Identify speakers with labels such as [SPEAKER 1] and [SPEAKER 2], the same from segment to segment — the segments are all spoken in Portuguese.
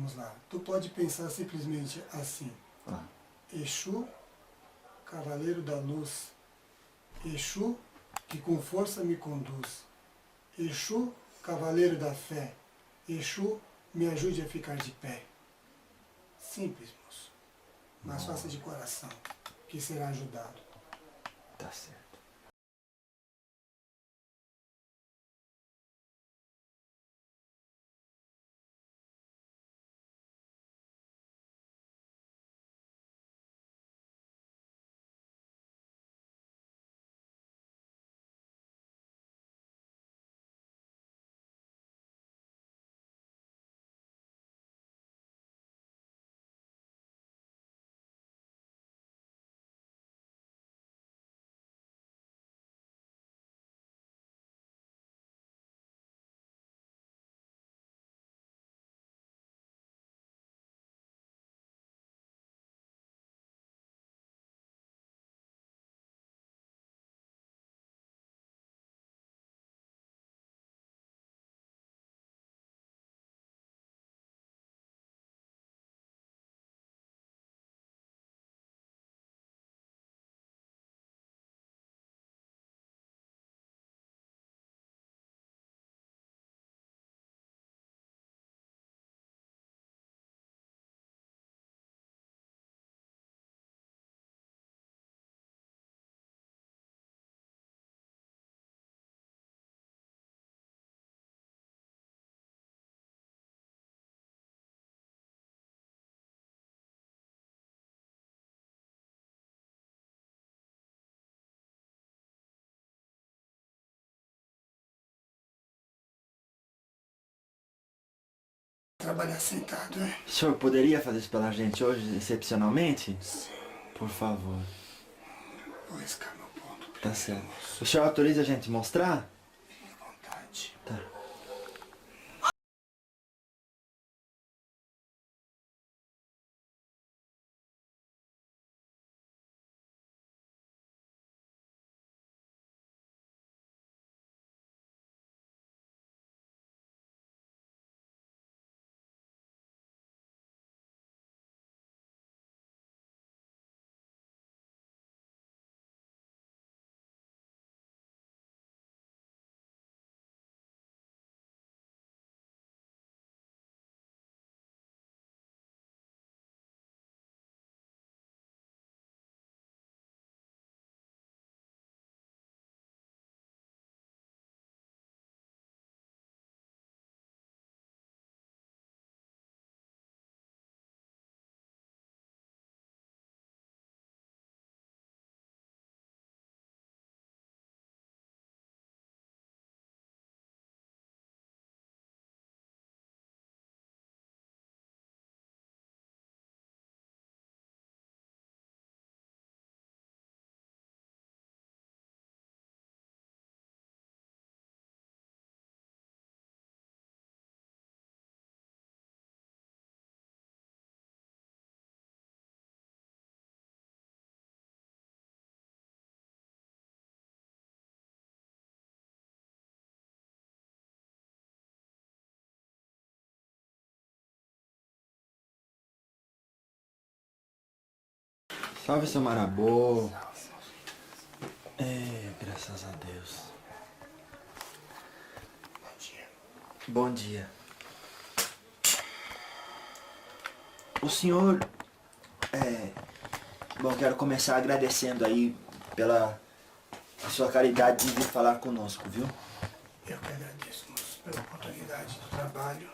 [SPEAKER 1] Vamos lá. Tu pode pensar simplesmente assim. Exu, Cavaleiro da Luz. Exu, que com força me conduz. Exu, Cavaleiro da Fé. Exu, me ajude a ficar de pé. Simples, moço. Mas faça de coração, que será ajudado.
[SPEAKER 2] Tá certo.
[SPEAKER 1] Trabalhar sentado, né?
[SPEAKER 2] O senhor poderia fazer isso pela gente hoje, excepcionalmente?
[SPEAKER 1] Sim.
[SPEAKER 2] Por favor.
[SPEAKER 1] Vou riscar meu ponto.
[SPEAKER 2] Tá certo. O senhor autoriza a gente mostrar?
[SPEAKER 1] Fique à vontade.
[SPEAKER 2] Tá. Salve, seu Marabô. Graças a Deus.
[SPEAKER 1] Bom dia.
[SPEAKER 2] Bom dia. O senhor... Bom, quero começar agradecendo aí pela sua caridade de vir falar conosco, viu?
[SPEAKER 1] Eu que agradeço, moço, pela oportunidade do trabalho.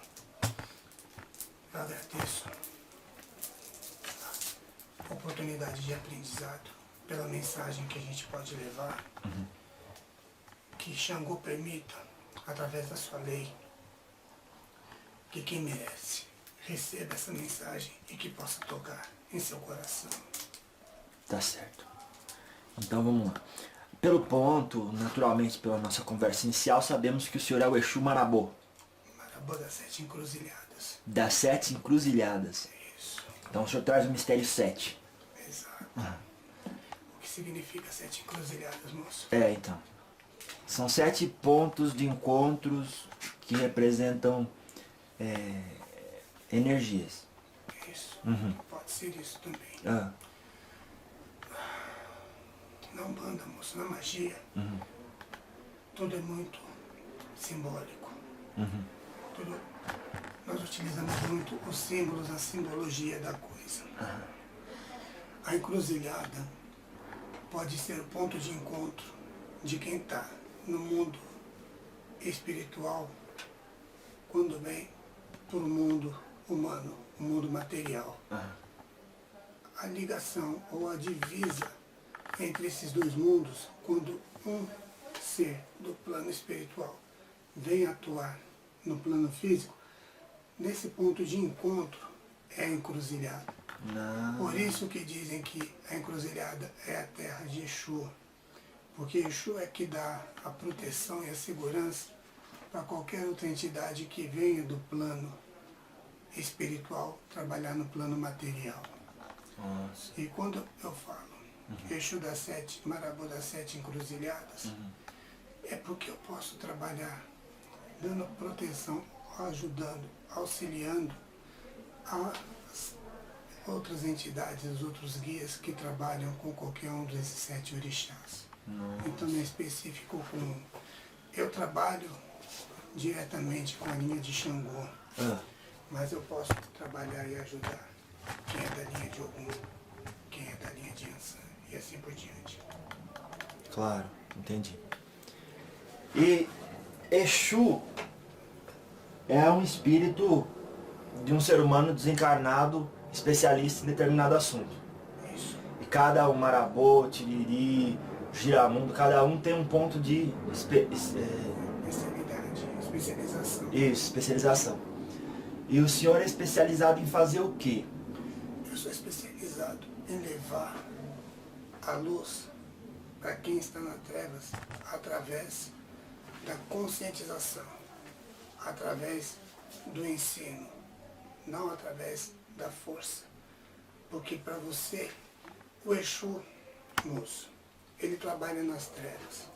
[SPEAKER 1] Eu agradeço a oportunidade de aprendizado, pela mensagem que a gente pode levar. Que Xangô permita, através da sua lei, que quem merece receba essa mensagem e que possa tocar em seu coração.
[SPEAKER 2] Tá certo. Então vamos lá. Pelo ponto, naturalmente pela nossa conversa inicial, sabemos que o senhor é o Exu Marabô.
[SPEAKER 1] Marabô das 7 encruzilhadas.
[SPEAKER 2] Das 7 encruzilhadas.
[SPEAKER 1] Isso,
[SPEAKER 2] Então o senhor traz o mistério 7.
[SPEAKER 1] exato. O que significa 7 encruzilhadas, moço?
[SPEAKER 2] Então. São 7 pontos de encontros que representam Energias.
[SPEAKER 1] Isso.
[SPEAKER 2] Uhum.
[SPEAKER 1] Pode ser isso também.
[SPEAKER 2] Ah.
[SPEAKER 1] Na Umbanda, moço, na magia,
[SPEAKER 2] Uhum.
[SPEAKER 1] tudo é muito simbólico.
[SPEAKER 2] Uhum.
[SPEAKER 1] Tudo, nós utilizamos muito os símbolos, a simbologia da coisa.
[SPEAKER 2] Uhum.
[SPEAKER 1] A encruzilhada pode ser o ponto de encontro de quem está no mundo espiritual quando vem para o mundo humano, o mundo material.
[SPEAKER 2] Uhum.
[SPEAKER 1] A ligação ou a divisa entre esses dois mundos, quando um ser do plano espiritual vem atuar no plano físico, nesse ponto de encontro é a encruzilhada.
[SPEAKER 2] Não.
[SPEAKER 1] Por isso que dizem que a encruzilhada é a terra de Exu, porque Exu é que dá a proteção e a segurança para qualquer outra entidade que venha do plano espiritual trabalhar no plano material.
[SPEAKER 2] Nossa.
[SPEAKER 1] E quando eu falo Exu das 7, Marabô das 7 encruzilhadas, é porque eu posso trabalhar dando proteção, ajudando, auxiliando as outras entidades, os outros guias que trabalham com qualquer um desses 7 orixás.
[SPEAKER 2] Nossa.
[SPEAKER 1] Então, em específico, eu trabalho diretamente com a linha de Xangô, mas eu posso trabalhar e ajudar quem é da linha de Ogum, quem é da linha de Ansan, e assim por diante.
[SPEAKER 2] Claro, entendi. E Exu é um espírito de um ser humano desencarnado, especialista em determinado assunto.
[SPEAKER 1] Isso.
[SPEAKER 2] E cada um, Marabô, Tiriri, Giramundo, cada um tem um ponto de
[SPEAKER 1] Especialização.
[SPEAKER 2] Isso, especialização. E o senhor é especializado em fazer o quê?
[SPEAKER 1] Eu sou especializado em levar a luz para quem está nas trevas através da conscientização, através do ensino, não através da força. Porque para você, o Exu, moço, ele trabalha nas trevas,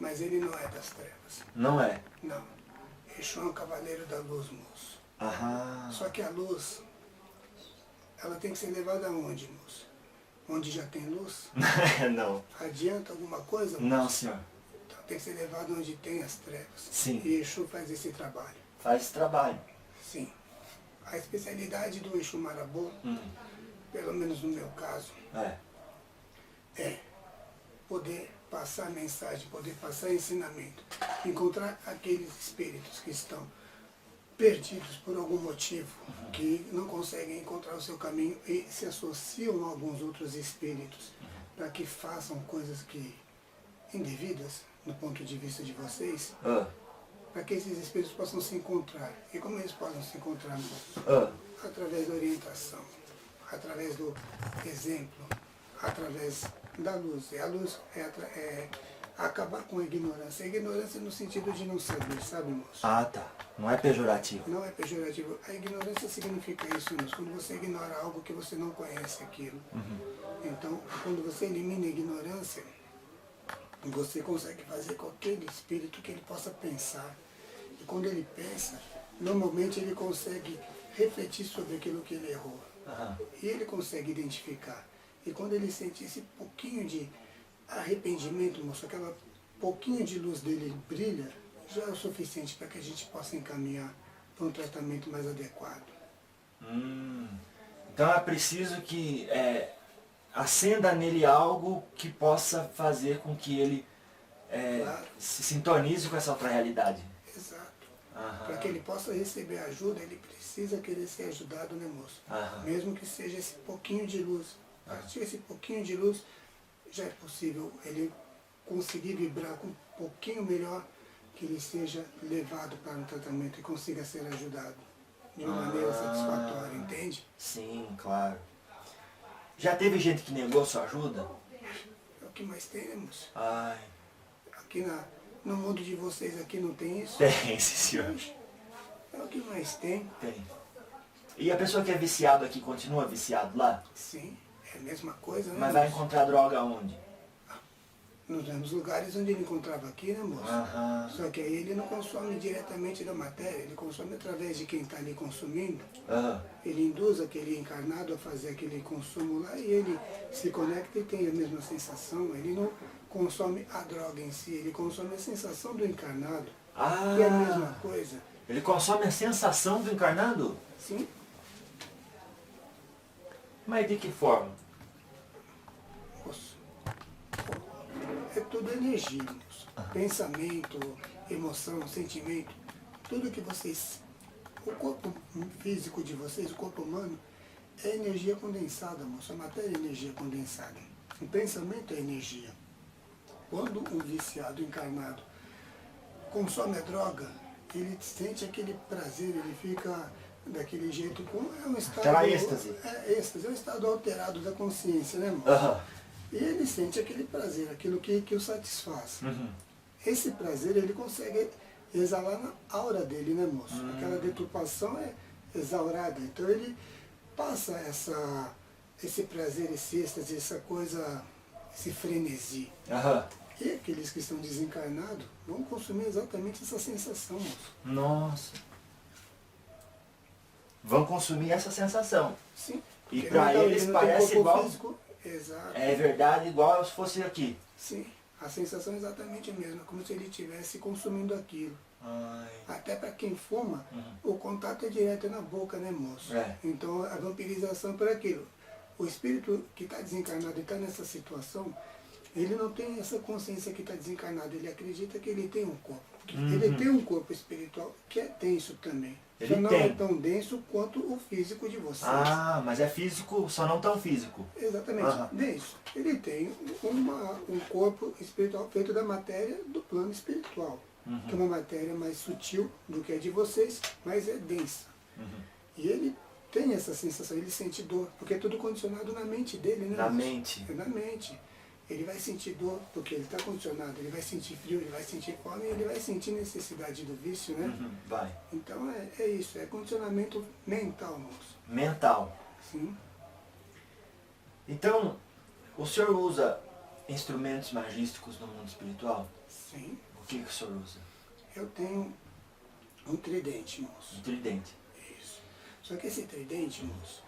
[SPEAKER 1] mas ele não é das trevas.
[SPEAKER 2] Não é?
[SPEAKER 1] Não. Exu é um cavaleiro da luz, moço. Só que a luz, ela tem que ser levada aonde, moço? Onde já tem luz?
[SPEAKER 2] Não.
[SPEAKER 1] Adianta alguma coisa, moço?
[SPEAKER 2] Não, senhor.
[SPEAKER 1] Então tem que ser levado onde tem as trevas.
[SPEAKER 2] Sim.
[SPEAKER 1] E Exu faz esse trabalho.
[SPEAKER 2] Faz esse trabalho.
[SPEAKER 1] Sim. A especialidade do Exu Marabô, pelo menos no meu caso, é poder passar mensagem, poder passar ensinamento, encontrar aqueles espíritos que estão perdidos por algum motivo, que não conseguem encontrar o seu caminho e se associam a alguns outros espíritos para que façam coisas que indevidas, do ponto de vista de vocês, para que esses espíritos possam se encontrar. E como eles podem se encontrar? Através da orientação, através do exemplo, através da luz. E a luz é acabar com a ignorância. A ignorância no sentido de não saber, sabe, moço?
[SPEAKER 2] Tá. Não é pejorativo.
[SPEAKER 1] Não é pejorativo. A ignorância significa isso, moço. Quando você ignora algo que você não conhece aquilo. Então, quando você elimina a ignorância, você consegue fazer com aquele espírito que ele possa pensar. E quando ele pensa, normalmente ele consegue refletir sobre aquilo que ele errou. E ele consegue identificar. E quando ele sente esse pouquinho de arrependimento, moço, aquela pouquinho de luz dele brilha, já é o suficiente para que a gente possa encaminhar para um tratamento mais adequado.
[SPEAKER 2] Então é preciso que acenda nele algo que possa fazer com que ele
[SPEAKER 1] Claro.
[SPEAKER 2] se sintonize com essa outra realidade.
[SPEAKER 1] Exato. Para que ele possa receber ajuda, ele precisa querer ser ajudado, né, moço? Mesmo que seja esse pouquinho de luz. A partir desse pouquinho de luz, já é possível ele conseguir vibrar com um pouquinho melhor, que ele seja levado para um tratamento e consiga ser ajudado de uma maneira satisfatória, entende?
[SPEAKER 2] Sim, claro. Já teve gente que negou sua ajuda?
[SPEAKER 1] É o que mais tem, né, moço? Aqui no mundo de vocês aqui não tem isso?
[SPEAKER 2] Tem, sim, senhor.
[SPEAKER 1] É o que mais tem.
[SPEAKER 2] Tem. E a pessoa que é viciado aqui continua viciado lá?
[SPEAKER 1] Sim, é a mesma coisa, né?
[SPEAKER 2] Mas vai
[SPEAKER 1] moço?
[SPEAKER 2] encontrar droga onde?
[SPEAKER 1] nos mesmos lugares onde ele encontrava aqui, né, moço?
[SPEAKER 2] Aham.
[SPEAKER 1] Só que aí ele não consome diretamente da matéria, ele consome através de quem está ali consumindo.
[SPEAKER 2] Aham.
[SPEAKER 1] Ele induz aquele encarnado a fazer aquele consumo lá e ele se conecta e tem a mesma sensação. Ele não consome a droga em si, ele consome a sensação do encarnado, que é a mesma
[SPEAKER 2] Ah,
[SPEAKER 1] coisa.
[SPEAKER 2] ele consome a sensação do encarnado?
[SPEAKER 1] Sim,
[SPEAKER 2] Mas de que forma?
[SPEAKER 1] moço. É tudo energia, moço. Pensamento, emoção, sentimento, tudo que vocês... O corpo físico de vocês, o corpo humano, é energia condensada, moço. A matéria é energia condensada. O pensamento é energia. Quando um viciado encarnado consome a droga, ele sente aquele prazer, ele fica daquele jeito, é um estado...
[SPEAKER 2] Aquela êxtase.
[SPEAKER 1] É êxtase, é um estado alterado da consciência, né, moço?
[SPEAKER 2] Aham.
[SPEAKER 1] E ele sente aquele prazer, aquilo que o satisfaz.
[SPEAKER 2] Uhum.
[SPEAKER 1] Esse prazer ele consegue exalar na aura dele, né, moço? Aquela deturpação é exaurada. Então ele passa esse prazer, esse êxtase, essa coisa, esse frenesi.
[SPEAKER 2] Aham.
[SPEAKER 1] E aqueles que estão desencarnados vão consumir exatamente essa sensação, moço.
[SPEAKER 2] Nossa. Vão consumir essa sensação.
[SPEAKER 1] Sim.
[SPEAKER 2] E
[SPEAKER 1] porque
[SPEAKER 2] pra
[SPEAKER 1] não tá-
[SPEAKER 2] eles
[SPEAKER 1] ele não tem
[SPEAKER 2] parece
[SPEAKER 1] corpo
[SPEAKER 2] igual.
[SPEAKER 1] físico. Exato.
[SPEAKER 2] É verdade, igual se fosse aqui.
[SPEAKER 1] Sim. A sensação é exatamente a mesma, como se ele estivesse consumindo aquilo.
[SPEAKER 2] Ai.
[SPEAKER 1] Até para quem fuma, o contato é direto na boca, né, moço?
[SPEAKER 2] É.
[SPEAKER 1] Então a vampirização por aquilo. O espírito que está desencarnado e está nessa situação, ele não tem essa consciência que está desencarnado, ele acredita que ele tem um corpo. Ele tem um corpo espiritual que é denso também.
[SPEAKER 2] Ele
[SPEAKER 1] Só não
[SPEAKER 2] tem.
[SPEAKER 1] é tão denso quanto o físico de vocês.
[SPEAKER 2] Ah, mas é físico, só não tão físico.
[SPEAKER 1] Exatamente,
[SPEAKER 2] Aham.
[SPEAKER 1] denso. Ele tem um corpo espiritual feito da matéria do plano espiritual. Que é uma matéria mais sutil do que a de vocês, mas é densa. E ele tem essa sensação, ele sente dor, porque é tudo condicionado na mente dele, né?
[SPEAKER 2] Na
[SPEAKER 1] moço?
[SPEAKER 2] mente.
[SPEAKER 1] É na mente. Ele vai sentir dor, porque ele está condicionado, ele vai sentir frio, ele vai sentir fome, ele vai sentir necessidade do vício, né?
[SPEAKER 2] Vai.
[SPEAKER 1] Então é isso, é condicionamento mental, moço.
[SPEAKER 2] Mental.
[SPEAKER 1] Sim.
[SPEAKER 2] Então, o senhor usa instrumentos magísticos no mundo espiritual?
[SPEAKER 1] Sim.
[SPEAKER 2] O que o senhor usa?
[SPEAKER 1] Eu tenho um tridente, moço.
[SPEAKER 2] Um tridente.
[SPEAKER 1] Isso. Só que esse tridente, moço,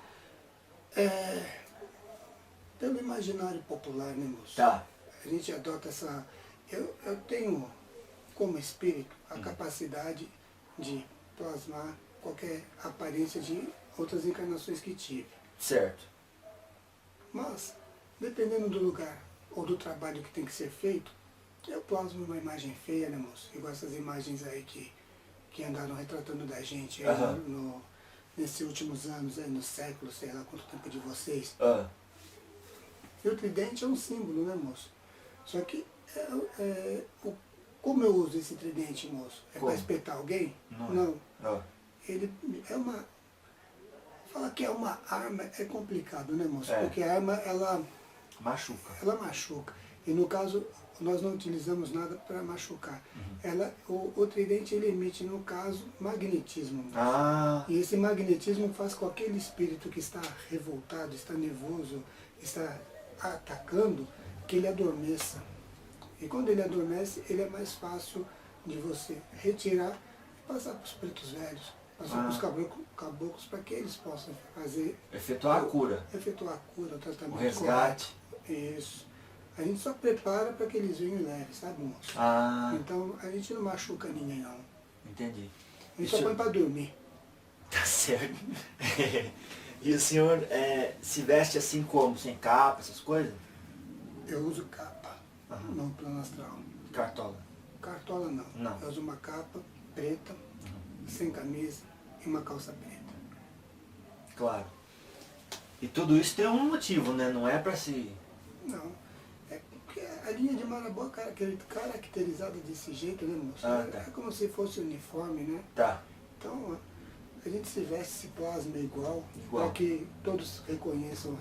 [SPEAKER 1] pelo imaginário popular, né, moço?
[SPEAKER 2] Tá.
[SPEAKER 1] A gente adota essa... Eu tenho, como espírito, a capacidade de plasmar qualquer aparência de outras encarnações que tive.
[SPEAKER 2] Certo.
[SPEAKER 1] Mas, dependendo do lugar ou do trabalho que tem que ser feito, eu plasmo uma imagem feia, né, moço? Igual essas imagens aí que andaram retratando da gente aí nesses últimos anos, aí, no século, sei lá quanto tempo de vocês.
[SPEAKER 2] Ah.
[SPEAKER 1] E o tridente é um símbolo, né, moço? Só que, como eu uso esse tridente, moço? É
[SPEAKER 2] Como?
[SPEAKER 1] para espetar alguém?
[SPEAKER 2] Não. Ah.
[SPEAKER 1] Ele é uma... Falar que é uma arma é complicado, né, moço?
[SPEAKER 2] É.
[SPEAKER 1] Porque a arma, ela
[SPEAKER 2] Machuca.
[SPEAKER 1] machuca. E no caso, nós não utilizamos nada para machucar. O tridente, ele emite, no caso, magnetismo. Moço.
[SPEAKER 2] Ah.
[SPEAKER 1] E esse magnetismo faz com que aquele espírito que está revoltado, está nervoso, está atacando, que ele adormeça. E quando ele adormece, ele é mais fácil de você retirar e passar para os pretos velhos, passar para os caboclos, para que eles possam fazer...
[SPEAKER 2] Efetuar a cura.
[SPEAKER 1] Efetuar a cura, o tratamento
[SPEAKER 2] O resgate.
[SPEAKER 1] correto. Isso. A gente só prepara para que eles venham leves, sabe, moço?
[SPEAKER 2] Ah.
[SPEAKER 1] Então, a gente não machuca ninguém, não.
[SPEAKER 2] Entendi.
[SPEAKER 1] A gente só põe para dormir.
[SPEAKER 2] Tá certo. E o senhor se veste assim como? Sem capa, essas coisas?
[SPEAKER 1] Eu uso capa, no plano astral.
[SPEAKER 2] Cartola.
[SPEAKER 1] Cartola não.
[SPEAKER 2] Não.
[SPEAKER 1] Eu uso uma capa preta, sem camisa e uma calça preta.
[SPEAKER 2] Claro. E tudo isso tem um motivo, né? Não é pra se...
[SPEAKER 1] Não. É porque a linha de Marabó é caracterizada desse jeito, né, moço?
[SPEAKER 2] Ah, tá.
[SPEAKER 1] É como se fosse uniforme, né?
[SPEAKER 2] Tá.
[SPEAKER 1] Então, a gente se veste, se plasma igual.
[SPEAKER 2] Igual.
[SPEAKER 1] Para que todos reconheçam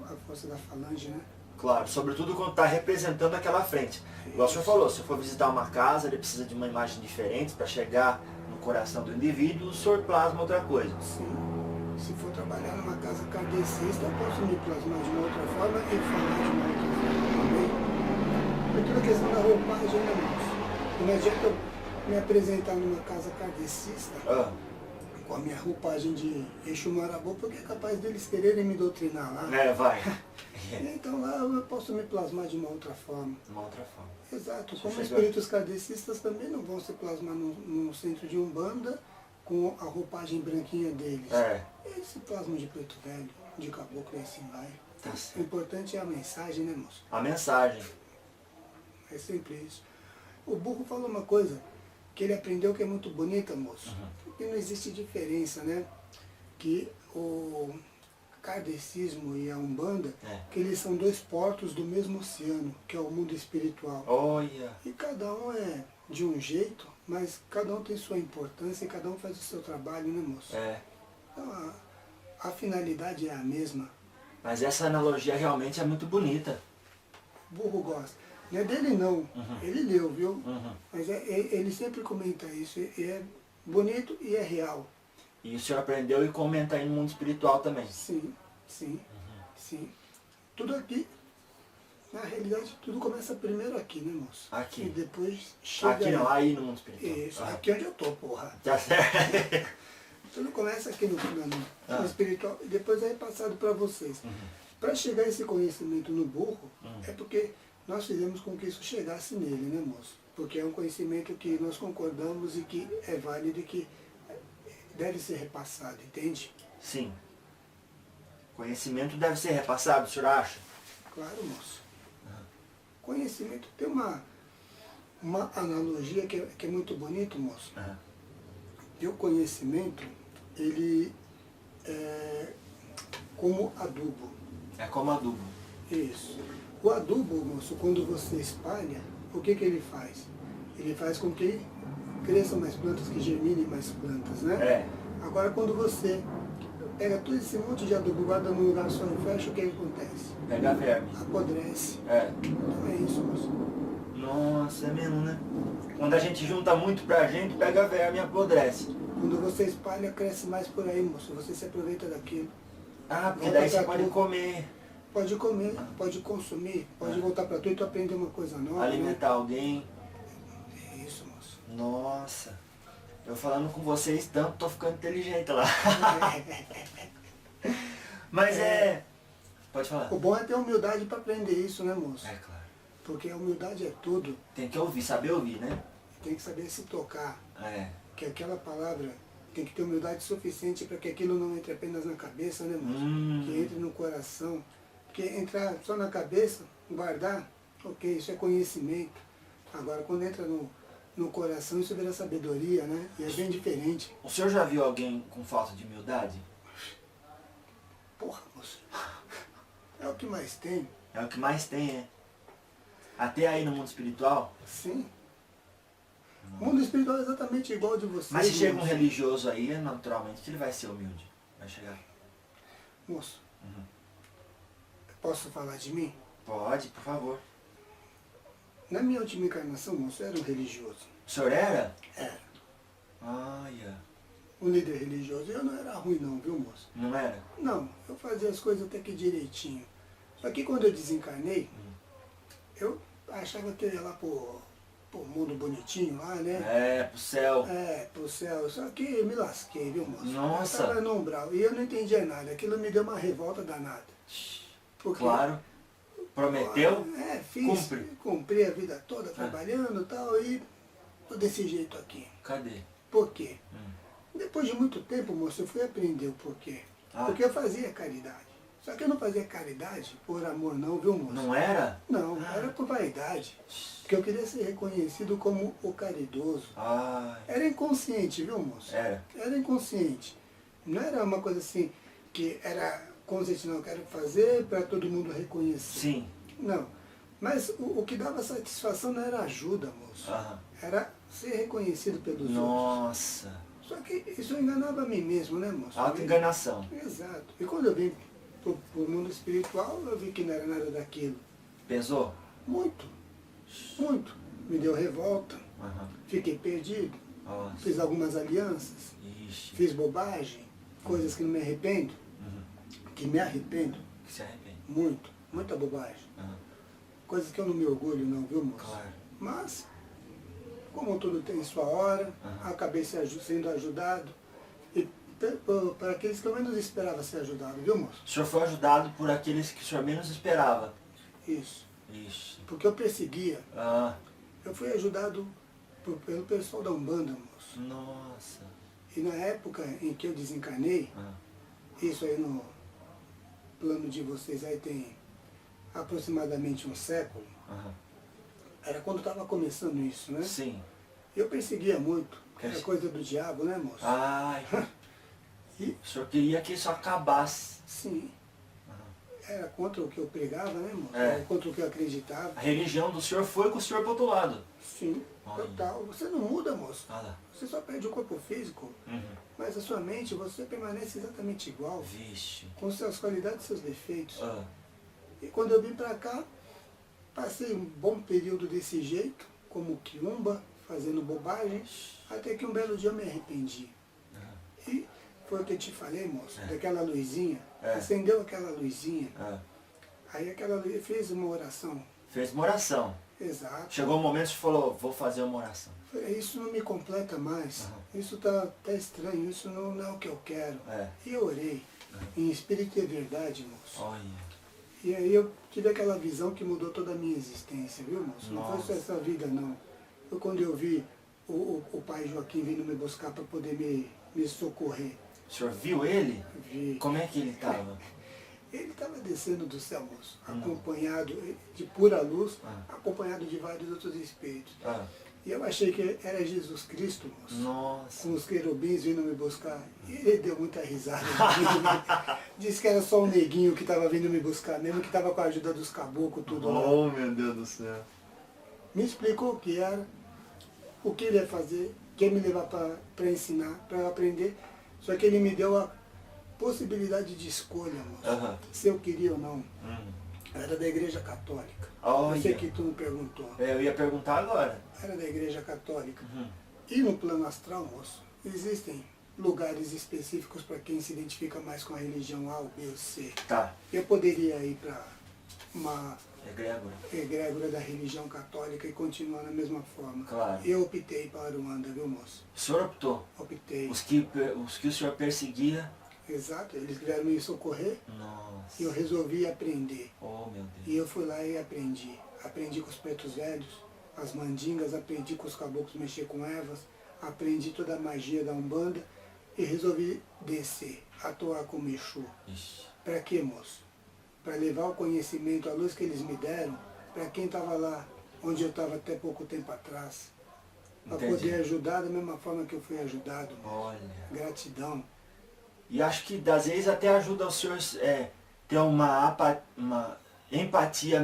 [SPEAKER 1] a força da falange, né?
[SPEAKER 2] Claro, sobretudo quando está representando aquela frente. Igual o senhor falou, se eu for visitar uma casa, ele precisa de uma imagem diferente para chegar no coração do indivíduo, o senhor plasma outra coisa.
[SPEAKER 1] Sim. Se for trabalhar numa casa kardecista, eu posso me plasmar de uma outra forma e falar de uma outra forma também. É tudo questão da roupagem, né, moço? Não adianta eu me apresentar numa casa kardecista com a minha roupagem de Exu Marabô, porque é capaz deles quererem me doutrinar lá.
[SPEAKER 2] Vai.
[SPEAKER 1] Então lá eu posso me plasmar de uma outra forma.
[SPEAKER 2] Uma outra forma.
[SPEAKER 1] Exato, como espíritos kardecistas também não vão se plasmar no centro de Umbanda com a roupagem branquinha deles. Eles se plasmam de preto velho, de caboclo e assim vai.
[SPEAKER 2] Tá
[SPEAKER 1] O
[SPEAKER 2] certo.
[SPEAKER 1] importante é a mensagem, né, moço?
[SPEAKER 2] A mensagem.
[SPEAKER 1] É sempre isso. O burro falou uma coisa que ele aprendeu que é muito bonita, moço. Porque não existe diferença, né? Que o kardecismo e a Umbanda, que eles são dois portos do mesmo oceano, que é o mundo espiritual.
[SPEAKER 2] Olha.
[SPEAKER 1] E cada um é de um jeito, mas cada um tem sua importância e cada um faz o seu trabalho, né, moço? Então a finalidade é a mesma.
[SPEAKER 2] Mas essa analogia realmente é muito bonita.
[SPEAKER 1] O burro gosta. Não é dele não, ele leu, viu? Mas ele sempre comenta isso, e é bonito e é real.
[SPEAKER 2] E o senhor aprendeu e comenta aí no mundo espiritual também.
[SPEAKER 1] Sim, sim, sim. Tudo aqui, na realidade, tudo começa primeiro aqui, né, moço?
[SPEAKER 2] Aqui.
[SPEAKER 1] E depois chega
[SPEAKER 2] Aqui não, aí no mundo espiritual.
[SPEAKER 1] Isso, aqui onde eu tô, porra.
[SPEAKER 2] Tá certo.
[SPEAKER 1] Tudo começa aqui no espiritual e depois é passado para vocês. Para chegar esse conhecimento no burro, é porque nós fizemos com que isso chegasse nele, né, moço? Porque é um conhecimento que nós concordamos e que é válido e que deve ser repassado, entende?
[SPEAKER 2] Sim. Conhecimento deve ser repassado, o senhor acha?
[SPEAKER 1] Claro, moço. Conhecimento tem uma analogia que é muito bonito, moço. E o conhecimento, ele é como adubo.
[SPEAKER 2] É como adubo.
[SPEAKER 1] Isso. O adubo, moço, quando você espalha, o que ele faz? Ele faz com que cresçam mais plantas, que germinem mais plantas, né? Agora, quando você pega todo esse monte de adubo, guarda num lugar só e fecha, o que acontece?
[SPEAKER 2] Pega verme.
[SPEAKER 1] Apodrece. Então é isso, moço.
[SPEAKER 2] Nossa, é mesmo, né? Quando a gente junta muito pra gente, pega verme e apodrece.
[SPEAKER 1] Quando você espalha, cresce mais por aí, moço. Você se aproveita daquilo.
[SPEAKER 2] Porque daí você pode comer.
[SPEAKER 1] Pode comer, pode consumir, pode voltar para tu e tu aprender uma coisa nova.
[SPEAKER 2] Alimentar alguém.
[SPEAKER 1] É isso, moço.
[SPEAKER 2] Nossa. Eu falando com vocês tanto, tô ficando inteligente lá. Mas Pode falar.
[SPEAKER 1] O bom é ter humildade para aprender isso, né, moço?
[SPEAKER 2] É claro.
[SPEAKER 1] Porque a humildade é tudo.
[SPEAKER 2] Tem que ouvir, saber ouvir, né?
[SPEAKER 1] Tem que saber se tocar. Que aquela palavra tem que ter humildade suficiente para que aquilo não entre apenas na cabeça, né, moço? Que entre no coração. Porque entrar só na cabeça, guardar, ok, isso é conhecimento. Agora, quando entra no coração, isso vira sabedoria, né? E é bem diferente.
[SPEAKER 2] O senhor já viu alguém com falta de humildade?
[SPEAKER 1] Porra, moço. É o que mais tem.
[SPEAKER 2] É o que mais tem, Até aí no mundo espiritual?
[SPEAKER 1] Sim. O mundo espiritual é exatamente igual ao de vocês.
[SPEAKER 2] Mas se chega um
[SPEAKER 1] moço.
[SPEAKER 2] religioso aí, naturalmente ele vai ser humilde. Vai chegar.
[SPEAKER 1] Moço, posso falar de mim?
[SPEAKER 2] Pode, por favor.
[SPEAKER 1] Na minha última encarnação, moço, eu era um religioso.
[SPEAKER 2] O senhor era?
[SPEAKER 1] Era.
[SPEAKER 2] Olha.
[SPEAKER 1] Um líder religioso. Eu não era ruim não, viu, moço?
[SPEAKER 2] Não era?
[SPEAKER 1] Não, eu fazia as coisas até que direitinho. Só que quando eu desencarnei, eu achava que eu ia lá pro mundo bonitinho lá, né?
[SPEAKER 2] Pro céu.
[SPEAKER 1] Pro céu. Só que eu me lasquei, viu, moço?
[SPEAKER 2] Nossa.
[SPEAKER 1] Eu estava no umbral e eu não entendia nada. Aquilo me deu uma revolta danada. Porque,
[SPEAKER 2] Claro. Prometeu?
[SPEAKER 1] Fiz. Cumpri a vida toda trabalhando e tal, e tô desse jeito aqui.
[SPEAKER 2] Cadê?
[SPEAKER 1] Por quê? Depois de muito tempo, moço, eu fui aprender o porquê. Porque eu fazia caridade. Só que eu não fazia caridade por amor não, viu, moço?
[SPEAKER 2] Não era?
[SPEAKER 1] Não, era por vaidade. Porque eu queria ser reconhecido como o caridoso. Era inconsciente, viu, moço? Era inconsciente. Não era uma coisa assim que era consciente, não, eu quero fazer para todo mundo reconhecer.
[SPEAKER 2] Sim.
[SPEAKER 1] Não. Mas o que dava satisfação não era ajuda, moço. Era ser reconhecido pelos outros.
[SPEAKER 2] Nossa.
[SPEAKER 1] Só que isso enganava a mim mesmo, né, moço?
[SPEAKER 2] Auto-enganação.
[SPEAKER 1] Exato. E quando eu vim pro mundo espiritual, eu vi que não era nada daquilo.
[SPEAKER 2] Pesou?
[SPEAKER 1] Muito. Muito. Me deu revolta. Fiquei perdido.
[SPEAKER 2] Nossa.
[SPEAKER 1] Fiz algumas alianças.
[SPEAKER 2] Ixi.
[SPEAKER 1] Fiz bobagem. Coisas que não me arrependo. Que me arrependo.
[SPEAKER 2] Que se arrepende.
[SPEAKER 1] Muito. Muita bobagem. coisas que eu não me orgulho não, viu, moço?
[SPEAKER 2] Claro.
[SPEAKER 1] Mas, como tudo tem sua hora, acabei sendo ajudado. E para aqueles que eu menos esperava ser ajudado, viu, moço?
[SPEAKER 2] O senhor foi ajudado por aqueles que o senhor menos esperava.
[SPEAKER 1] Isso.
[SPEAKER 2] Ixi.
[SPEAKER 1] Porque eu perseguia.
[SPEAKER 2] Ah,
[SPEAKER 1] Eu fui ajudado pelo pessoal da Umbanda, moço.
[SPEAKER 2] nossa.
[SPEAKER 1] E na época em que eu desencarnei, isso aí no plano de vocês aí tem aproximadamente um século, era quando estava começando isso, né?
[SPEAKER 2] Sim.
[SPEAKER 1] Eu perseguia muito, era coisa do diabo, né, moço?
[SPEAKER 2] Ai,
[SPEAKER 1] E,
[SPEAKER 2] o senhor queria que isso acabasse.
[SPEAKER 1] sim, era contra o que eu pregava, né, moço?
[SPEAKER 2] É.
[SPEAKER 1] Era contra o que eu acreditava.
[SPEAKER 2] A religião do senhor foi com o senhor pro outro lado.
[SPEAKER 1] Sim,
[SPEAKER 2] Olha.
[SPEAKER 1] total. Você não muda, moço.
[SPEAKER 2] Ah lá.
[SPEAKER 1] Você só perde o corpo físico, mas a sua mente, você permanece exatamente igual,
[SPEAKER 2] Vixe.
[SPEAKER 1] com suas qualidades e seus defeitos.
[SPEAKER 2] Ah,
[SPEAKER 1] E quando eu vim pra cá, passei um bom período desse jeito, como quiumba, fazendo bobagem, até que um belo dia eu me arrependi. E foi o que eu te falei, moço, daquela luzinha, acendeu aquela luzinha, aí aquela luz fez uma oração.
[SPEAKER 2] fez uma oração.
[SPEAKER 1] Exato.
[SPEAKER 2] Chegou o momento que falou, vou fazer uma oração.
[SPEAKER 1] Isso não me completa mais, isso tá estranho, isso não é o que eu quero.
[SPEAKER 2] É.
[SPEAKER 1] E eu orei, em espírito e verdade, moço.
[SPEAKER 2] Olha.
[SPEAKER 1] E aí eu tive aquela visão que mudou toda a minha existência, viu, moço? Não foi
[SPEAKER 2] Nossa.
[SPEAKER 1] só essa vida, não. Foi quando eu vi o pai Joaquim vindo me buscar para poder me socorrer.
[SPEAKER 2] O senhor viu ele?
[SPEAKER 1] Vi.
[SPEAKER 2] Como é que ele estava?
[SPEAKER 1] Ele estava descendo do céu, moço, acompanhado de pura luz,
[SPEAKER 2] Ah.
[SPEAKER 1] acompanhado de vários outros espíritos.
[SPEAKER 2] Ah,
[SPEAKER 1] E eu achei que era Jesus Cristo, moço,
[SPEAKER 2] nossa.
[SPEAKER 1] com os querubins vindo me buscar. E ele deu muita risada de mim. Disse que era só um neguinho que estava vindo me buscar, mesmo que estava com a ajuda dos caboclos, tudo lá.
[SPEAKER 2] Oh, meu Deus do céu.
[SPEAKER 1] Me explicou o que era, o que ele ia fazer, quer me levar para ensinar, para eu aprender. Só que ele me deu a possibilidade de escolha, moço, se eu queria ou não. Era da Igreja Católica.
[SPEAKER 2] Olha.
[SPEAKER 1] Eu sei que tu me perguntou.
[SPEAKER 2] Eu ia perguntar agora.
[SPEAKER 1] Era da Igreja Católica. E no plano astral, moço, existem lugares específicos para quem se identifica mais com a religião A, ou B ou C.
[SPEAKER 2] Tá.
[SPEAKER 1] Eu poderia ir para uma
[SPEAKER 2] Egrégora.
[SPEAKER 1] egrégora da religião católica e continuar na mesma forma.
[SPEAKER 2] Claro.
[SPEAKER 1] Eu optei para o Anda, viu, moço?
[SPEAKER 2] O senhor optou.
[SPEAKER 1] Optei.
[SPEAKER 2] Os que o senhor perseguia.
[SPEAKER 1] Exato, eles vieram me socorrer
[SPEAKER 2] Nossa.
[SPEAKER 1] e eu resolvi aprender.
[SPEAKER 2] Oh, meu Deus.
[SPEAKER 1] E eu fui lá e aprendi. Aprendi com os pretos velhos, as mandingas, aprendi com os caboclos mexer com ervas, aprendi toda a magia da Umbanda e resolvi descer, atuar como Exu.
[SPEAKER 2] Ixi.
[SPEAKER 1] Para quê, moço? Para levar o conhecimento, a luz que eles me deram, para quem estava lá, onde eu estava até pouco tempo atrás. Para
[SPEAKER 2] Entendi.
[SPEAKER 1] poder ajudar da mesma forma que eu fui ajudado. Moço.
[SPEAKER 2] Olha.
[SPEAKER 1] Gratidão.
[SPEAKER 2] E acho que às vezes até ajuda o senhor ter uma empatia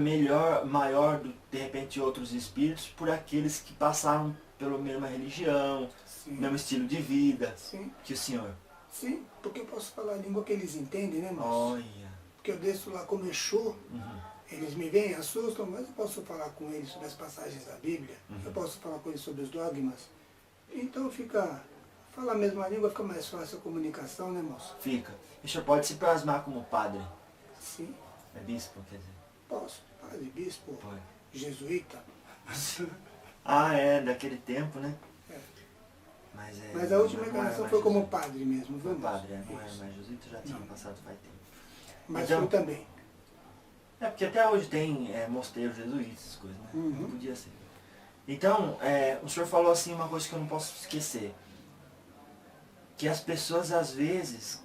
[SPEAKER 2] maior do de repente outros espíritos por aqueles que passaram pela mesma religião,
[SPEAKER 1] Sim.
[SPEAKER 2] mesmo estilo de vida
[SPEAKER 1] Sim,
[SPEAKER 2] que o senhor.
[SPEAKER 1] sim, porque eu posso falar a língua que eles entendem, né, moço?
[SPEAKER 2] Olha.
[SPEAKER 1] Porque eu desço lá como Exu, eles me veem, assustam, mas eu posso falar com eles sobre as passagens da Bíblia, eu posso falar com eles sobre os dogmas. Então falar a mesma língua fica mais fácil a comunicação, né, moço?
[SPEAKER 2] Fica. O senhor pode se plasmar como padre.
[SPEAKER 1] Sim,
[SPEAKER 2] É bispo, quer dizer.
[SPEAKER 1] posso. Padre, bispo,
[SPEAKER 2] Pode.
[SPEAKER 1] jesuíta.
[SPEAKER 2] Ah, é, daquele tempo, né?
[SPEAKER 1] É.
[SPEAKER 2] Mas
[SPEAKER 1] a última
[SPEAKER 2] não é
[SPEAKER 1] encarnação
[SPEAKER 2] mais
[SPEAKER 1] foi como
[SPEAKER 2] jesuíta.
[SPEAKER 1] padre mesmo, viu,
[SPEAKER 2] Foi
[SPEAKER 1] moço?
[SPEAKER 2] padre, não era
[SPEAKER 1] Isso.
[SPEAKER 2] mais jesuíta, já tinha
[SPEAKER 1] Não.
[SPEAKER 2] passado faz tempo.
[SPEAKER 1] Mas
[SPEAKER 2] Então-
[SPEAKER 1] fui também.
[SPEAKER 2] É, porque até hoje tem mosteiros jesuítas, essas coisas, né?
[SPEAKER 1] Uhum.
[SPEAKER 2] Não podia ser. Então, o senhor falou assim uma coisa que eu não posso esquecer. Que as pessoas às vezes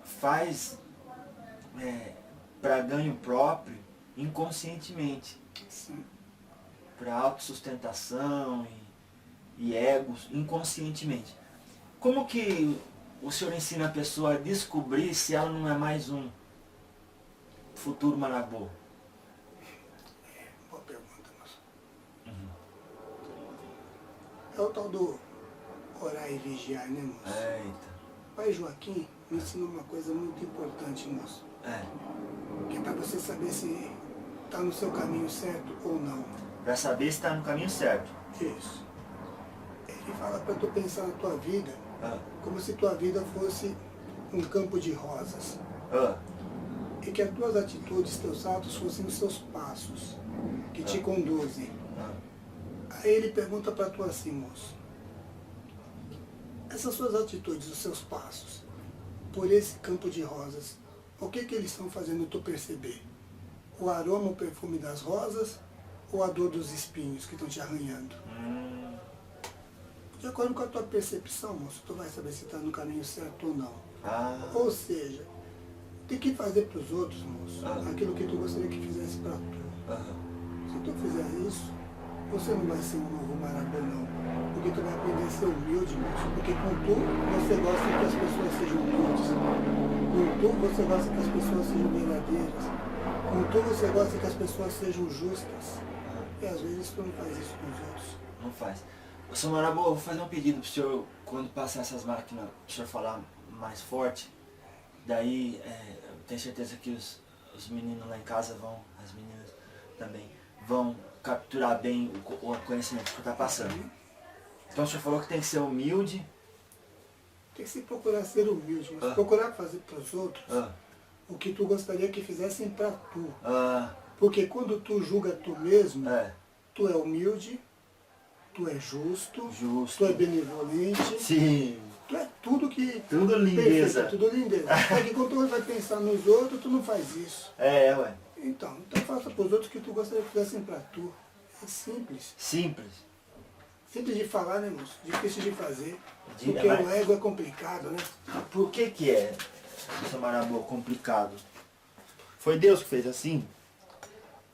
[SPEAKER 2] faz para ganho próprio inconscientemente.
[SPEAKER 1] Sim.
[SPEAKER 2] Para autossustentação e egos inconscientemente. Como que o senhor ensina a pessoa a descobrir se ela não é mais um futuro Marabô?
[SPEAKER 1] Boa pergunta, moço. É o tal do orar e vigiar, né, moço?
[SPEAKER 2] Eita.
[SPEAKER 1] Pai Joaquim me ensinou uma coisa muito importante, moço. Que é para você saber se está no seu caminho certo ou não.
[SPEAKER 2] Para saber se está no caminho certo.
[SPEAKER 1] Isso. Ele fala para tu pensar na tua vida
[SPEAKER 2] Ah,
[SPEAKER 1] como se tua vida fosse um campo de rosas.
[SPEAKER 2] ah,
[SPEAKER 1] E que as tuas atitudes, teus atos fossem os seus passos. que te conduzem. Aí ele pergunta para tu assim, moço, essas suas atitudes, os seus passos, por esse campo de rosas, o que eles estão fazendo tu perceber? O aroma, o perfume das rosas ou a dor dos espinhos que estão te arranhando? De acordo com a tua percepção, moço, tu vai saber se está no caminho certo ou não. Ou seja, tem que fazer para os outros, moço, aquilo que tu gostaria que fizesse para tu. Se tu fizer isso, você não vai ser um novo Marabô, não. Porque tu vai aprender a ser humilde, moço. Porque com tu, você gosta que as pessoas sejam humildes. Com tu, você gosta que as pessoas sejam verdadeiras. Com tu, você gosta que as pessoas sejam justas. E às vezes tu não faz isso com os outros.
[SPEAKER 2] Não faz. Ô, seu Marabô, eu vou fazer um pedido pro senhor, quando passar essas máquinas, o senhor falar mais forte. Daí, eu tenho certeza que os meninos lá em casa vão, as meninas também, vão capturar bem o conhecimento que está passando. Então o senhor falou que tem que ser humilde.
[SPEAKER 1] Tem que se procurar ser humilde, mas procurar fazer para os outros o que tu gostaria que fizessem para tu. Porque quando tu julga tu mesmo, tu é humilde, tu é justo, tu é benevolente.
[SPEAKER 2] Sim.
[SPEAKER 1] Tu é tudo que...
[SPEAKER 2] Tudo lindeza.
[SPEAKER 1] Perfeito, tudo lindeza. Porque quando tu vai pensar nos outros, tu não faz isso.
[SPEAKER 2] Ué.
[SPEAKER 1] Então faça para os outros o que tu gostaria que fizessem para tu. É simples.
[SPEAKER 2] Simples.
[SPEAKER 1] Simples de falar, né, moço? Difícil de fazer.
[SPEAKER 2] Diga,
[SPEAKER 1] porque
[SPEAKER 2] mas...
[SPEAKER 1] o ego é complicado, né?
[SPEAKER 2] Por que é, seu Marabô, complicado? Foi Deus que fez assim?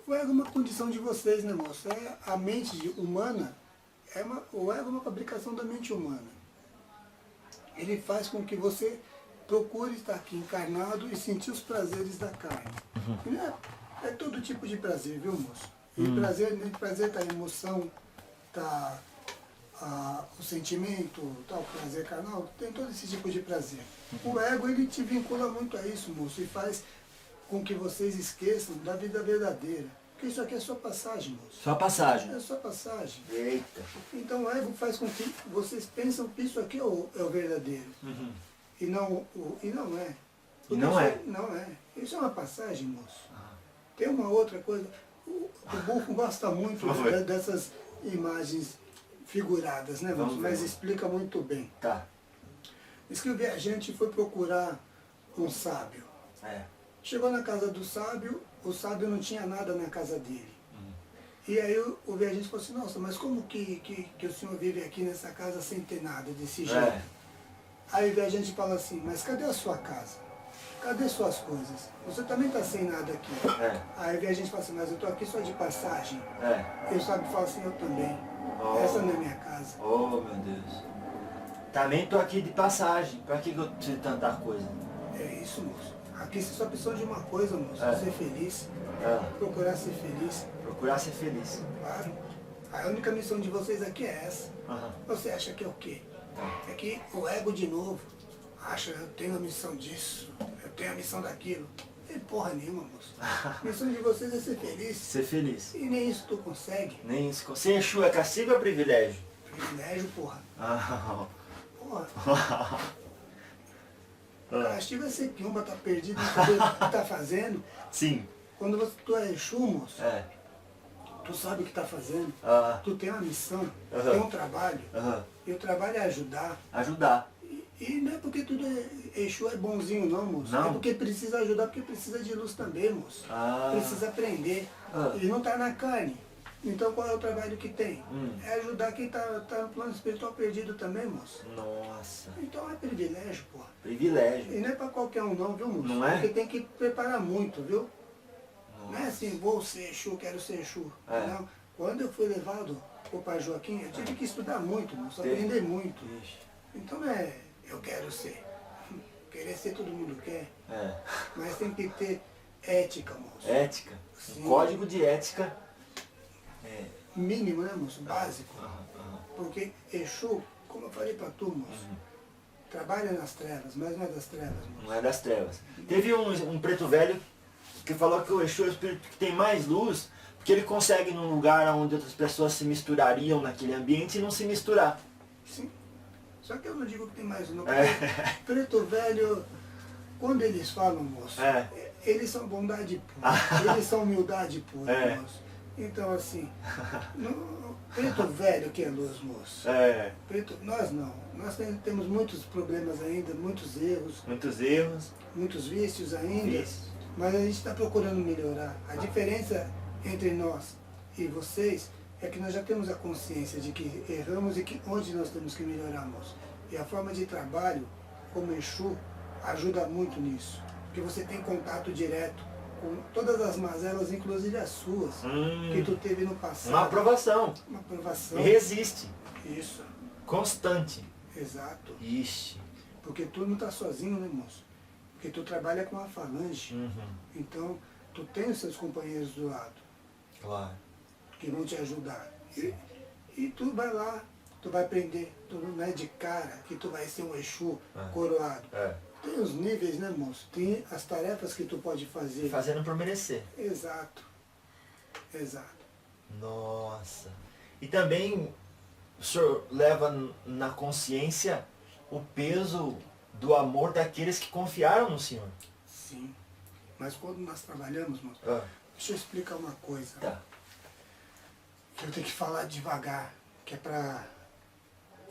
[SPEAKER 1] O ego é uma condição de vocês, né, moço? A mente humana, o ego é uma fabricação da mente humana. Ele faz com que você procure estar aqui encarnado e sentir os prazeres da carne. É todo tipo de prazer, viu, moço? E prazer tá a emoção, tá o sentimento, tá o prazer carnal, tem todo esse tipo de prazer. O ego, ele te vincula muito a isso, moço, e faz com que vocês esqueçam da vida verdadeira. Porque isso aqui é só passagem, moço.
[SPEAKER 2] Só passagem.
[SPEAKER 1] É só passagem.
[SPEAKER 2] Eita.
[SPEAKER 1] Então o ego faz com que vocês pensam que isso aqui é o verdadeiro. E não é.
[SPEAKER 2] E não é.
[SPEAKER 1] Não é. Isso é uma passagem, moço. Tem uma outra coisa. O burro gosta muito dessas imagens figuradas, né, moço? Mas explica muito bem.
[SPEAKER 2] Tá.
[SPEAKER 1] Diz que o viajante foi procurar um sábio. Chegou na casa do sábio, o sábio não tinha nada na casa dele. E aí o viajante falou assim, nossa, mas como que o senhor vive aqui nessa casa sem ter nada desse jeito? Aí o viajante fala assim, mas cadê a sua casa? Cadê suas coisas? Você também está sem nada aqui. Aí o viajante fala assim, mas eu estou aqui só de passagem. E o sábio fala assim, eu também. Essa não é minha casa.
[SPEAKER 2] Oh, meu Deus. Também estou aqui de passagem. Para que eu preciso de tanta coisa?
[SPEAKER 1] É isso, moço. Aqui você só precisa de uma coisa, moço. Ser feliz. Procurar ser feliz.
[SPEAKER 2] Procurar ser feliz.
[SPEAKER 1] Claro. A única missão de vocês aqui é essa. Você acha que é o quê? É que o ego de novo acha, eu tenho a missão disso, eu tenho a missão daquilo. Não tem porra nenhuma, moço. A missão de vocês é ser feliz.
[SPEAKER 2] Ser feliz.
[SPEAKER 1] E nem isso tu consegue.
[SPEAKER 2] Nem isso. Ser Exu é castigo ou privilégio?
[SPEAKER 1] Privilégio, porra. Porra. Castigo é ser quiumba, tá perdido, não sabe o que tá fazendo.
[SPEAKER 2] Sim.
[SPEAKER 1] Quando tu é Exu, moço, tu sabe o que tá fazendo. Tu tem uma missão, tem um trabalho. E o trabalho é ajudar.
[SPEAKER 2] Ajudar.
[SPEAKER 1] E não é porque tudo Exu é bonzinho não, moço.
[SPEAKER 2] Não.
[SPEAKER 1] É porque precisa ajudar, porque precisa de luz também, moço. Precisa aprender. E não está na carne. Então qual é o trabalho que tem? É ajudar quem está no plano espiritual perdido também, moço.
[SPEAKER 2] Nossa.
[SPEAKER 1] Então é privilégio, porra.
[SPEAKER 2] Privilégio.
[SPEAKER 1] E não é para qualquer um não, viu, moço?
[SPEAKER 2] Não é?
[SPEAKER 1] Porque tem que preparar muito, viu?
[SPEAKER 2] Nossa.
[SPEAKER 1] Não é assim, vou ser Exu, quero ser Exu. Não. Quando eu fui levado pro Pai Joaquim, eu tive que estudar muito, moço. Aprender muito. Então eu quero ser. Querer ser todo mundo quer. Mas tem que ter ética, moço.
[SPEAKER 2] Ética.
[SPEAKER 1] Sim.
[SPEAKER 2] Um código de ética.
[SPEAKER 1] Mínimo, né, moço? Básico. Porque Exu, como eu falei pra tu, moço, trabalha nas trevas, mas não é das trevas, moço.
[SPEAKER 2] Não é das trevas. Teve um preto velho que falou que o Exu é o espírito que tem mais luz, porque ele consegue num lugar onde outras pessoas se misturariam naquele ambiente e não se misturar.
[SPEAKER 1] Sim. Só que eu não digo que tem mais um, não. Preto velho, quando eles falam, moço, eles são bondade pura, eles são humildade pura, moço. Então, assim, preto velho que é luz, moço. Preto, nós não. Nós temos muitos problemas ainda, muitos erros.
[SPEAKER 2] Muitos erros.
[SPEAKER 1] Muitos vícios ainda. Mas a gente está procurando melhorar. A diferença entre nós e vocês é que nós já temos a consciência de que erramos e que onde nós temos que melhorar, moço. E a forma de trabalho, como Exu, ajuda muito nisso. Porque você tem contato direto com todas as mazelas, inclusive as suas, que tu teve no passado.
[SPEAKER 2] Uma aprovação.
[SPEAKER 1] Uma aprovação.
[SPEAKER 2] E resiste.
[SPEAKER 1] Isso.
[SPEAKER 2] Constante.
[SPEAKER 1] Exato.
[SPEAKER 2] Ixi.
[SPEAKER 1] Porque tu não está sozinho, né, moço? Porque tu trabalha com a falange. Então, tu tem os seus companheiros do lado.
[SPEAKER 2] Claro.
[SPEAKER 1] Que vão te ajudar. E tu vai lá, tu vai aprender. Tu não é de cara que tu vai ser um Exu coroado. Tem os níveis, né, moço? Tem as tarefas que tu pode fazer.
[SPEAKER 2] Fazendo por merecer.
[SPEAKER 1] Exato. Exato.
[SPEAKER 2] Nossa. E também o senhor leva na consciência o peso do amor daqueles que confiaram no senhor.
[SPEAKER 1] Sim. Mas quando nós trabalhamos, moço, deixa eu explicar uma coisa.
[SPEAKER 2] Tá.
[SPEAKER 1] Que eu tenho que falar devagar, que é pra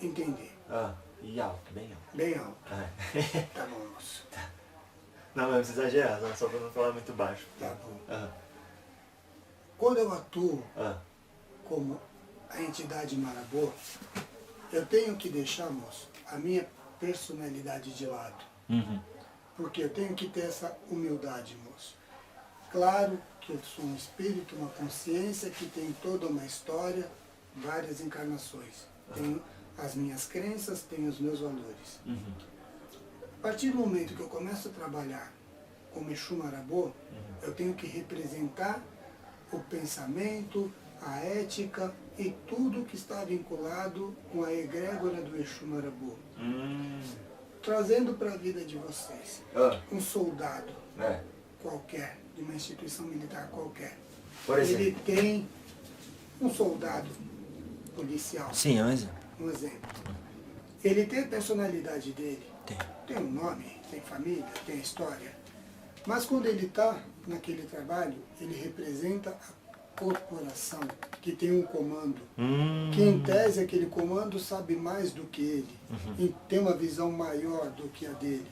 [SPEAKER 1] entender.
[SPEAKER 2] E alto, bem alto.
[SPEAKER 1] Bem alto. Tá bom, moço.
[SPEAKER 2] Não, mas não precisa exagerar, só pra não falar muito baixo.
[SPEAKER 1] Tá bom. Quando eu atuo como a entidade Marabô, eu tenho que deixar, moço, a minha personalidade de lado. Porque eu tenho que ter essa humildade, moço. Claro que eu sou um espírito, uma consciência que tem toda uma história, várias encarnações. Tenho as minhas crenças, tenho os meus valores. A partir do momento que eu começo a trabalhar como Exu Marabô, eu tenho que representar o pensamento, a ética e tudo que está vinculado com a egrégora do Exu Marabô. Trazendo para a vida de vocês um soldado qualquer, de uma instituição militar qualquer.
[SPEAKER 2] Por exemplo?
[SPEAKER 1] Ele tem um soldado policial.
[SPEAKER 2] Sim, é um exemplo.
[SPEAKER 1] Um exemplo. Ele tem a personalidade dele. Tem um nome, tem família, tem história. Mas quando ele está naquele trabalho, ele representa a corporação, que tem um comando. Que em tese aquele comando sabe mais do que ele. E tem uma visão maior do que a dele.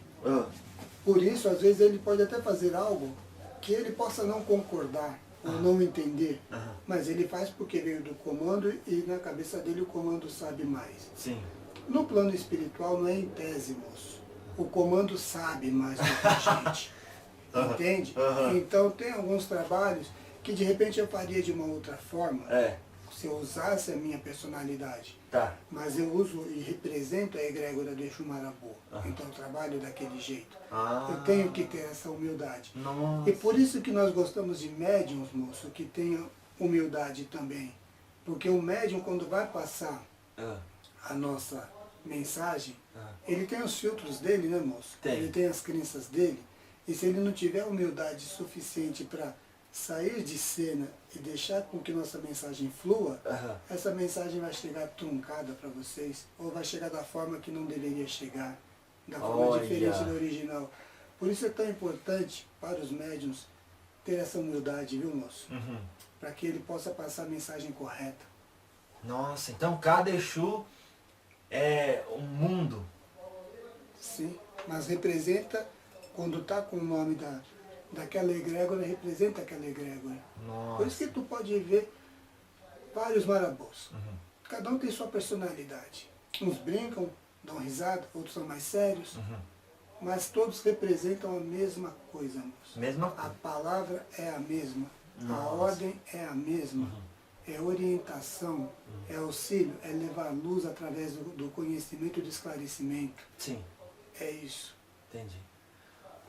[SPEAKER 1] Por isso, às vezes, ele pode até fazer algo que ele possa não concordar ou não entender. Mas ele faz porque veio do comando e na cabeça dele o comando sabe mais.
[SPEAKER 2] Sim.
[SPEAKER 1] No plano espiritual não é em tese, moço. O comando sabe mais do que a gente. Entende? Então tem alguns trabalhos que de repente eu faria de uma outra forma. Se eu usasse a minha personalidade. Mas eu uso e represento a egrégora do Exu Marabô. Então eu trabalho daquele jeito. Eu tenho que ter essa humildade.
[SPEAKER 2] Nossa.
[SPEAKER 1] E por isso que nós gostamos de médiums, moço, que tenham humildade também. Porque o médium, quando vai passar a nossa mensagem, ele tem os filtros dele, né, moço? Ele tem as crenças dele. E se ele não tiver humildade suficiente para sair de cena e deixar com que nossa mensagem flua, essa mensagem vai chegar truncada para vocês, ou vai chegar da forma que não deveria chegar, da forma diferente da original. Por isso é tão importante para os médiuns ter essa humildade, viu, moço? Para que ele possa passar a mensagem correta.
[SPEAKER 2] Nossa, então cada Exu é um mundo.
[SPEAKER 1] Sim, mas representa, quando está com o nome daquela egrégora, representa aquela egrégora.
[SPEAKER 2] Nossa.
[SPEAKER 1] Por isso que tu pode ver vários marabôs. Cada um tem sua personalidade. Uns brincam, dão risada, outros são mais sérios. Mas todos representam a mesma coisa, moço.
[SPEAKER 2] Mesma
[SPEAKER 1] A
[SPEAKER 2] coisa.
[SPEAKER 1] palavra é a mesma.
[SPEAKER 2] Nossa.
[SPEAKER 1] A ordem é a mesma. É orientação, é auxílio, é levar luz através do conhecimento e do esclarecimento.
[SPEAKER 2] Sim,
[SPEAKER 1] É isso.
[SPEAKER 2] entendi.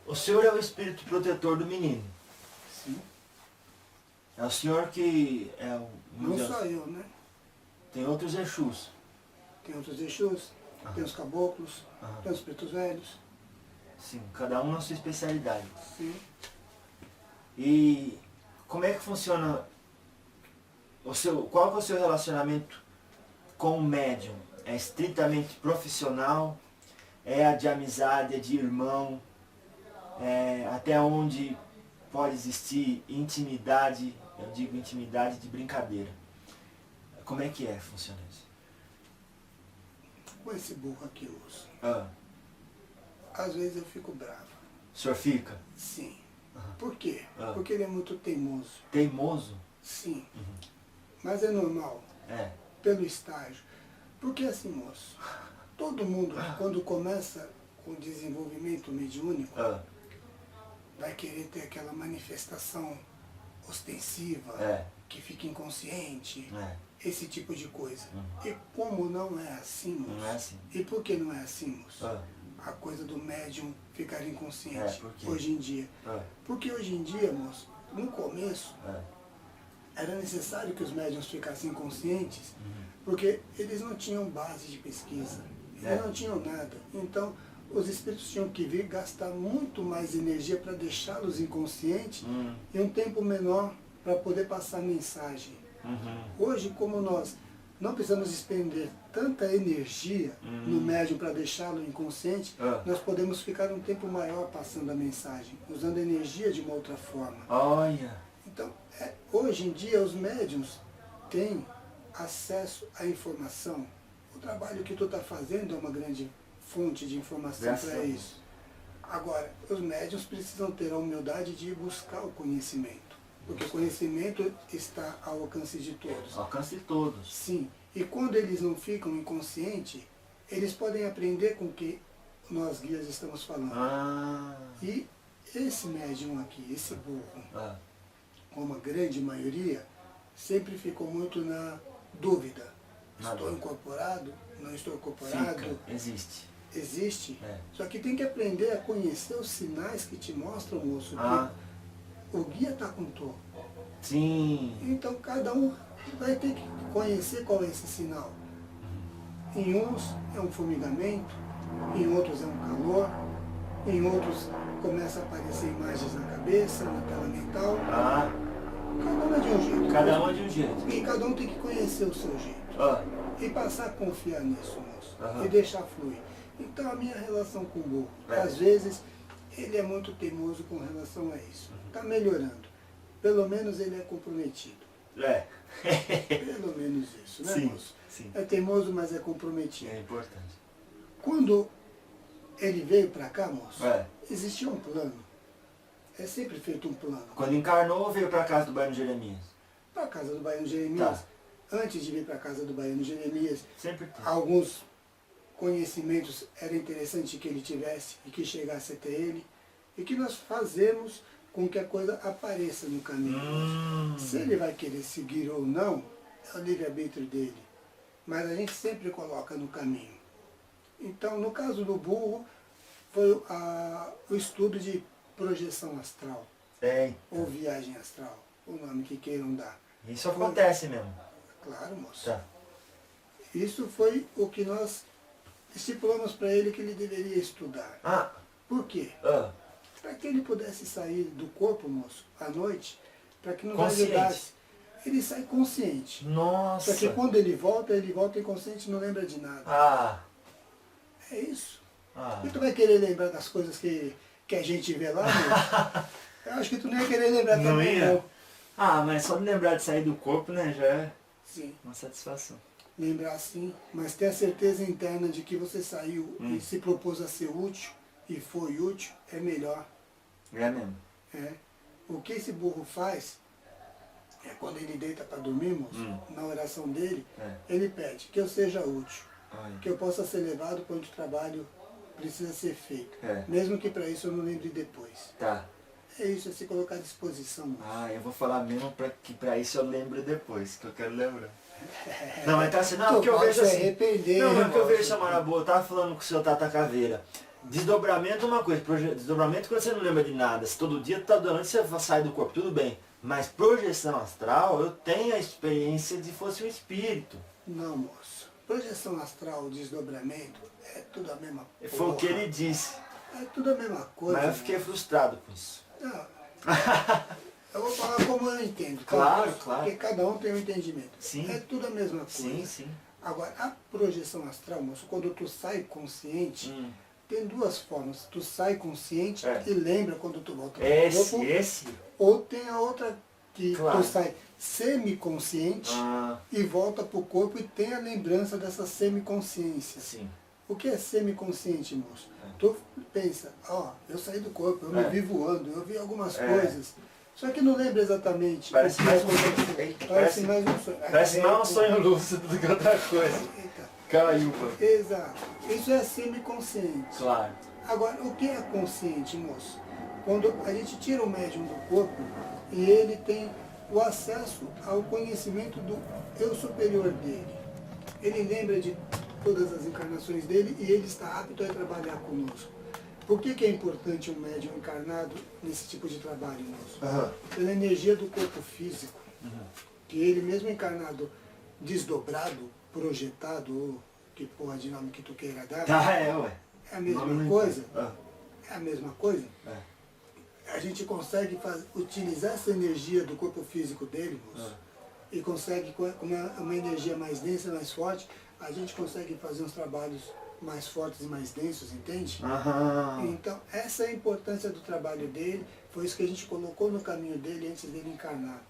[SPEAKER 2] O senhor é o espírito protetor do menino.
[SPEAKER 1] Sim.
[SPEAKER 2] É o senhor que é o...
[SPEAKER 1] Não só eu, né?
[SPEAKER 2] Tem outros Exus.
[SPEAKER 1] Tem outros Exus, tem os caboclos, tem os pretos velhos.
[SPEAKER 2] Sim, cada um na sua especialidade.
[SPEAKER 1] Sim.
[SPEAKER 2] E como é que funciona qual que é o seu relacionamento com o médium? É estritamente profissional? É de amizade, é de irmão? Até onde pode existir intimidade Eu digo intimidade de brincadeira. Como é que funciona isso?
[SPEAKER 1] Com esse burro aqui, moço,
[SPEAKER 2] Ah,
[SPEAKER 1] às vezes eu fico bravo.
[SPEAKER 2] o senhor fica?
[SPEAKER 1] Sim. Por quê?
[SPEAKER 2] Ah.
[SPEAKER 1] Porque ele é muito teimoso.
[SPEAKER 2] Teimoso?
[SPEAKER 1] Sim. Mas é normal,
[SPEAKER 2] É.
[SPEAKER 1] pelo estágio. Porque assim, moço, todo mundo, quando começa com o desenvolvimento mediúnico,
[SPEAKER 2] Ah,
[SPEAKER 1] vai querer ter aquela manifestação ostensiva,
[SPEAKER 2] é.
[SPEAKER 1] que fica inconsciente,
[SPEAKER 2] É.
[SPEAKER 1] esse tipo de coisa. E como não é assim, moço?
[SPEAKER 2] Não é assim.
[SPEAKER 1] E por que não é assim, moço?
[SPEAKER 2] Ah,
[SPEAKER 1] A coisa do médium ficar
[SPEAKER 2] É,
[SPEAKER 1] inconsciente,
[SPEAKER 2] por quê?
[SPEAKER 1] hoje em dia.
[SPEAKER 2] ah,
[SPEAKER 1] Porque hoje em dia, moço, no começo,
[SPEAKER 2] é.
[SPEAKER 1] era necessário que os médiums ficassem inconscientes, porque eles não tinham base de pesquisa, eles
[SPEAKER 2] É.
[SPEAKER 1] não tinham nada. Então, os espíritos tinham que vir gastar muito mais energia para deixá-los inconscientes e um tempo menor para poder passar a mensagem. Hoje, como nós não precisamos expender tanta energia no médium para deixá-lo inconsciente, nós podemos ficar um tempo maior passando a mensagem, usando a energia de uma outra forma.
[SPEAKER 2] Olha.
[SPEAKER 1] Então, hoje em dia, os médiums têm acesso à informação. O trabalho que tu está fazendo é uma grande fonte de informação
[SPEAKER 2] Graças a
[SPEAKER 1] para
[SPEAKER 2] Deus.
[SPEAKER 1] isso. Agora, os médiums precisam ter a humildade de ir buscar o conhecimento, porque o conhecimento está ao alcance de todos.
[SPEAKER 2] Alcance de todos.
[SPEAKER 1] Sim, e quando eles não ficam inconscientes, eles podem aprender com o que nós guias estamos falando.
[SPEAKER 2] Ah.
[SPEAKER 1] E esse médium aqui, esse burro,
[SPEAKER 2] Ah.
[SPEAKER 1] como a grande maioria, sempre ficou muito na dúvida.
[SPEAKER 2] Na
[SPEAKER 1] Estou
[SPEAKER 2] dúvida.
[SPEAKER 1] incorporado? Não estou incorporado?
[SPEAKER 2] Fica. Existe.
[SPEAKER 1] Existe?
[SPEAKER 2] É.
[SPEAKER 1] Só que tem que aprender a conhecer os sinais que te mostram, moço,
[SPEAKER 2] Ah.
[SPEAKER 1] que o guia está com tu.
[SPEAKER 2] Sim.
[SPEAKER 1] Então cada um vai ter que conhecer qual é esse sinal. Em uns é um formigamento, em outros é um calor, em outros começa a aparecer imagens na cabeça, na tela mental.
[SPEAKER 2] Ah.
[SPEAKER 1] Cada um é de um jeito.
[SPEAKER 2] Cada um é de um jeito.
[SPEAKER 1] E cada um tem que conhecer o seu jeito.
[SPEAKER 2] Ah.
[SPEAKER 1] E passar a confiar nisso, moço.
[SPEAKER 2] Aham.
[SPEAKER 1] E deixar fluir. Então a minha relação com o burro,
[SPEAKER 2] É.
[SPEAKER 1] às vezes, ele é muito teimoso com relação a isso. Está melhorando. Pelo menos ele é comprometido.
[SPEAKER 2] É.
[SPEAKER 1] Pelo menos isso, né,
[SPEAKER 2] Sim,
[SPEAKER 1] moço?
[SPEAKER 2] sim.
[SPEAKER 1] É teimoso, mas é comprometido.
[SPEAKER 2] É importante.
[SPEAKER 1] Quando ele veio para cá, moço,
[SPEAKER 2] É.
[SPEAKER 1] existia um plano. É sempre feito um plano.
[SPEAKER 2] Quando encarnou, veio pra casa do Baiano Jeremias.
[SPEAKER 1] Para a casa do Baiano Jeremias,
[SPEAKER 2] Tá.
[SPEAKER 1] antes de vir para a casa do Baiano Jeremias,
[SPEAKER 2] Sempre tem.
[SPEAKER 1] alguns conhecimentos era interessante que ele tivesse e que chegasse até ele, e que nós fazemos com que a coisa apareça no caminho. Se ele vai querer seguir ou não, é o livre-arbítrio dele. Mas a gente sempre coloca no caminho. Então, no caso do burro, foi o estudo de projeção astral,
[SPEAKER 2] É.
[SPEAKER 1] ou viagem astral, o nome que queiram dar.
[SPEAKER 2] Isso acontece mesmo.
[SPEAKER 1] Claro, moço.
[SPEAKER 2] Tá.
[SPEAKER 1] Isso foi o que nós estipulamos para ele que ele deveria estudar.
[SPEAKER 2] Ah.
[SPEAKER 1] Por quê?
[SPEAKER 2] Ah.
[SPEAKER 1] Para que ele pudesse sair do corpo, moço, à noite, para que nos
[SPEAKER 2] Consciente.
[SPEAKER 1] ajudasse. Ele sai consciente.
[SPEAKER 2] Nossa.
[SPEAKER 1] Só que quando ele volta inconsciente, não lembra de nada.
[SPEAKER 2] Ah.
[SPEAKER 1] É isso.
[SPEAKER 2] Ah.
[SPEAKER 1] E tu vai querer lembrar das coisas que a gente vê lá, moço? Eu acho que tu não ia querer lembrar
[SPEAKER 2] Não
[SPEAKER 1] também,
[SPEAKER 2] ia?
[SPEAKER 1] não.
[SPEAKER 2] Ah, mas só de lembrar de sair do corpo, né, já é
[SPEAKER 1] Sim,
[SPEAKER 2] uma satisfação.
[SPEAKER 1] lembrar sim, mas ter a certeza interna de que você saiu e se propôs a ser útil, e foi útil, é melhor.
[SPEAKER 2] É mesmo.
[SPEAKER 1] É. O que esse burro faz é quando ele deita para dormir, moço, na oração dele,
[SPEAKER 2] É.
[SPEAKER 1] ele pede que eu seja útil,
[SPEAKER 2] Olha.
[SPEAKER 1] que eu possa ser levado para onde o trabalho precisa ser feito.
[SPEAKER 2] É.
[SPEAKER 1] Mesmo que para isso eu não lembre depois.
[SPEAKER 2] Tá.
[SPEAKER 1] É isso, é se colocar à disposição, moço.
[SPEAKER 2] Ah, eu vou falar mesmo que pra isso eu lembro depois, que eu quero lembrar. Não, mas tá assim, não,
[SPEAKER 1] Tu
[SPEAKER 2] porque eu
[SPEAKER 1] pode
[SPEAKER 2] vejo
[SPEAKER 1] se
[SPEAKER 2] assim.
[SPEAKER 1] arrepender,
[SPEAKER 2] Não, mas porque eu
[SPEAKER 1] moço.
[SPEAKER 2] vejo Samara Boa, eu tava falando com o seu Tata Caveira. Desdobramento é uma coisa, desdobramento quando você não lembra de nada. Se todo dia tá durante, você sai do corpo, tudo bem. Mas projeção astral, eu tenho a experiência de fosse um espírito.
[SPEAKER 1] Não, moço. Projeção astral, desdobramento, é tudo a mesma coisa.
[SPEAKER 2] Foi o que ele disse.
[SPEAKER 1] É tudo a mesma coisa.
[SPEAKER 2] Mas eu fiquei frustrado com isso.
[SPEAKER 1] Não. Eu vou falar como eu entendo. tá?
[SPEAKER 2] Claro, claro.
[SPEAKER 1] Porque cada um tem um entendimento.
[SPEAKER 2] Sim.
[SPEAKER 1] É tudo a mesma coisa.
[SPEAKER 2] Sim, sim.
[SPEAKER 1] Agora, a projeção astral, moço, quando tu sai consciente, tem duas formas. Tu sai consciente
[SPEAKER 2] É.
[SPEAKER 1] e lembra quando tu volta pro
[SPEAKER 2] Esse,
[SPEAKER 1] corpo,
[SPEAKER 2] esse.
[SPEAKER 1] ou tem a outra que
[SPEAKER 2] Claro.
[SPEAKER 1] tu sai semiconsciente e volta para o corpo e tem a lembrança dessa semiconsciência.
[SPEAKER 2] Sim.
[SPEAKER 1] O que é semiconsciente, moço? Tu pensa, eu saí do corpo, eu me vi voando, eu vi algumas coisas. Só que não lembra exatamente.
[SPEAKER 2] Parece
[SPEAKER 1] o que
[SPEAKER 2] mais um
[SPEAKER 1] aconteceu.
[SPEAKER 2] sonho.
[SPEAKER 1] Parece mais um sonho.
[SPEAKER 2] Parece mais um sonho lúcido do que outra coisa.
[SPEAKER 1] Eita.
[SPEAKER 2] Caiu, pô.
[SPEAKER 1] Exato. Isso é semiconsciente.
[SPEAKER 2] Claro.
[SPEAKER 1] Agora, o que é consciente, moço? Quando a gente tira o médium do corpo e ele tem o acesso ao conhecimento do eu superior dele. Ele lembra de todas as encarnações dele e ele está apto a trabalhar conosco. Por que é importante um médium encarnado nesse tipo de trabalho, moço? Pela energia do corpo físico, que ele mesmo encarnado, desdobrado, projetado, ou que porra de nome que tu queira dar,
[SPEAKER 2] Ué.
[SPEAKER 1] é a mesma coisa? É a mesma coisa? A gente consegue utilizar essa energia do corpo físico dele, moço, e consegue, com uma energia mais densa, mais forte, a gente consegue fazer uns trabalhos mais fortes e mais densos, entende? Então, essa é a importância do trabalho dele, foi isso que a gente colocou no caminho dele antes dele encarnar.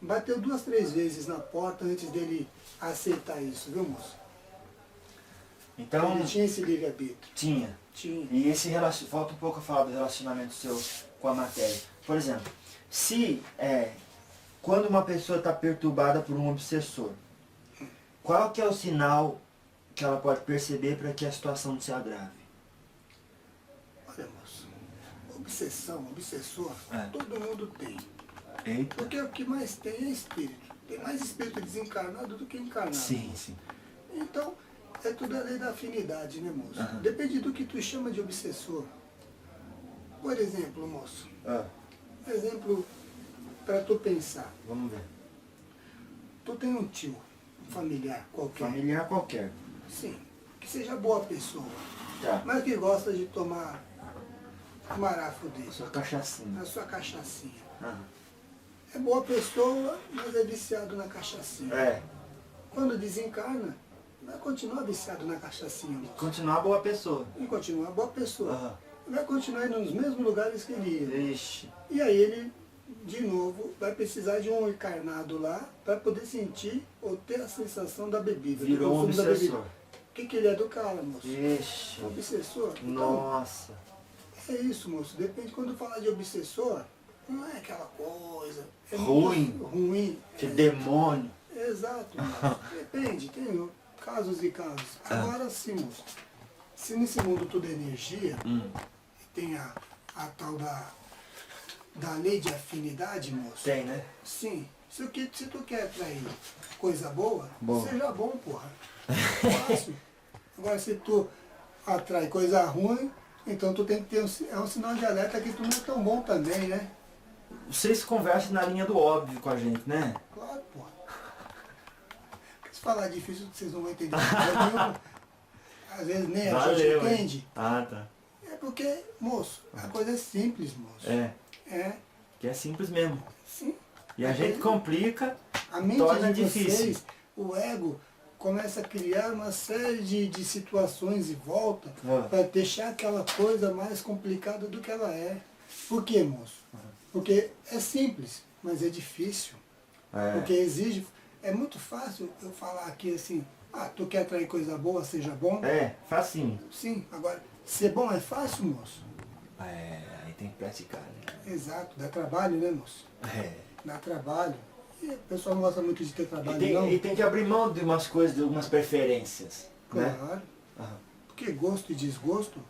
[SPEAKER 1] Bateu 2, 3 vezes na porta antes dele aceitar isso, viu, moço?
[SPEAKER 2] Então,
[SPEAKER 1] Ele tinha esse livre-arbítrio.
[SPEAKER 2] tinha. E esse falta um pouco a falar do relacionamento seu com a matéria. Por exemplo, se quando uma pessoa está perturbada por um obsessor, qual que é o sinal que ela pode perceber para que a situação não se agrave?
[SPEAKER 1] Olha, moço, obsessão, obsessor, todo mundo tem.
[SPEAKER 2] Eita.
[SPEAKER 1] Porque o que mais tem é espírito. Tem mais espírito desencarnado do que encarnado.
[SPEAKER 2] Sim, sim.
[SPEAKER 1] Então, é tudo a lei da afinidade, né, moço? Depende do que tu chama de obsessor. Por exemplo, moço, exemplo para tu pensar.
[SPEAKER 2] Vamos ver.
[SPEAKER 1] Tu tem um tio, um familiar qualquer.
[SPEAKER 2] Familiar qualquer.
[SPEAKER 1] Sim, que seja boa pessoa,
[SPEAKER 2] Tá.
[SPEAKER 1] mas que gosta de tomar um marafo desse,
[SPEAKER 2] Sua cachaçinha.
[SPEAKER 1] a sua cachaçinha.
[SPEAKER 2] Aham.
[SPEAKER 1] É boa pessoa, mas é viciado na cachaçinha. Quando desencarna, vai continuar viciado na cachaçinha, moço.
[SPEAKER 2] Continuar boa pessoa.
[SPEAKER 1] E continua boa pessoa. Vai continuar indo nos mesmos lugares que ele ia.
[SPEAKER 2] Ixi.
[SPEAKER 1] E aí ele, de novo, vai precisar de um encarnado lá para poder sentir ou ter a sensação da bebida.
[SPEAKER 2] Virou um
[SPEAKER 1] do consumo da bebida.
[SPEAKER 2] obsessor.
[SPEAKER 1] O que ele é do cara, moço?
[SPEAKER 2] Ixi.
[SPEAKER 1] Obsessor? Então,
[SPEAKER 2] Nossa.
[SPEAKER 1] é isso, moço. Depende, quando falar de obsessor, não é aquela coisa. É
[SPEAKER 2] Ruim.
[SPEAKER 1] muito ruim.
[SPEAKER 2] Que demônio.
[SPEAKER 1] Exato. Moço. Depende, tem casos e casos. Agora sim, moço. Se nesse mundo tudo é energia, e tem a tal da lei de afinidade, moço.
[SPEAKER 2] Tem, né?
[SPEAKER 1] Sim. Se tu quer atrair coisa boa,
[SPEAKER 2] Bom.
[SPEAKER 1] seja bom, porra. Fácil. Agora, se tu atrai coisa ruim, então tu tem que ter um sinal de alerta que tu não é tão bom também, né?
[SPEAKER 2] Vocês conversam na linha do óbvio com a gente, né?
[SPEAKER 1] Claro, porra. Se falar difícil, vocês não vão entender. Às vezes nem a gente
[SPEAKER 2] Valeu, hein?
[SPEAKER 1] entende.
[SPEAKER 2] Ah, tá.
[SPEAKER 1] É porque, moço, a coisa é simples, moço. É,
[SPEAKER 2] Que é simples mesmo.
[SPEAKER 1] sim.
[SPEAKER 2] E a gente complica,
[SPEAKER 1] A mente
[SPEAKER 2] torna
[SPEAKER 1] de
[SPEAKER 2] difícil.
[SPEAKER 1] vocês, o ego, começa a criar uma série de situações e volta para deixar aquela coisa mais complicada do que ela é. Por quê, moço? Porque é simples, mas é difícil. Porque exige... É muito fácil eu falar aqui assim, tu quer atrair coisa boa, seja bom?
[SPEAKER 2] Facinho.
[SPEAKER 1] Sim, agora, ser bom é fácil, moço?
[SPEAKER 2] Aí tem que praticar, né?
[SPEAKER 1] Exato, dá trabalho, né, moço? Dá trabalho. E o pessoal não gosta muito de ter trabalho, não.
[SPEAKER 2] E tem que abrir mão de umas coisas, de algumas preferências, né?
[SPEAKER 1] Claro. Porque gosto e desgosto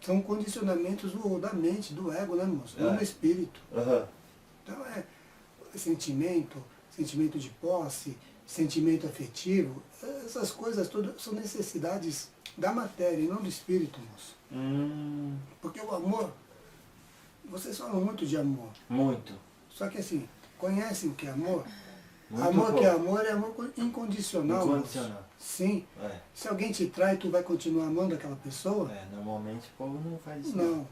[SPEAKER 1] são condicionamentos da mente, do ego, né, moço? Não do espírito. Então sentimento de posse, sentimento afetivo, essas coisas todas são necessidades da matéria e não do espírito, moço. Porque o amor, vocês falam muito de amor.
[SPEAKER 2] Muito.
[SPEAKER 1] Só que assim, conhecem o que é amor?
[SPEAKER 2] Muito
[SPEAKER 1] Amor
[SPEAKER 2] pouco.
[SPEAKER 1] que é amor incondicional.
[SPEAKER 2] Incondicional.
[SPEAKER 1] Moço. Sim. Se alguém te trai, tu vai continuar amando aquela pessoa?
[SPEAKER 2] Normalmente o povo não faz isso.
[SPEAKER 1] Não.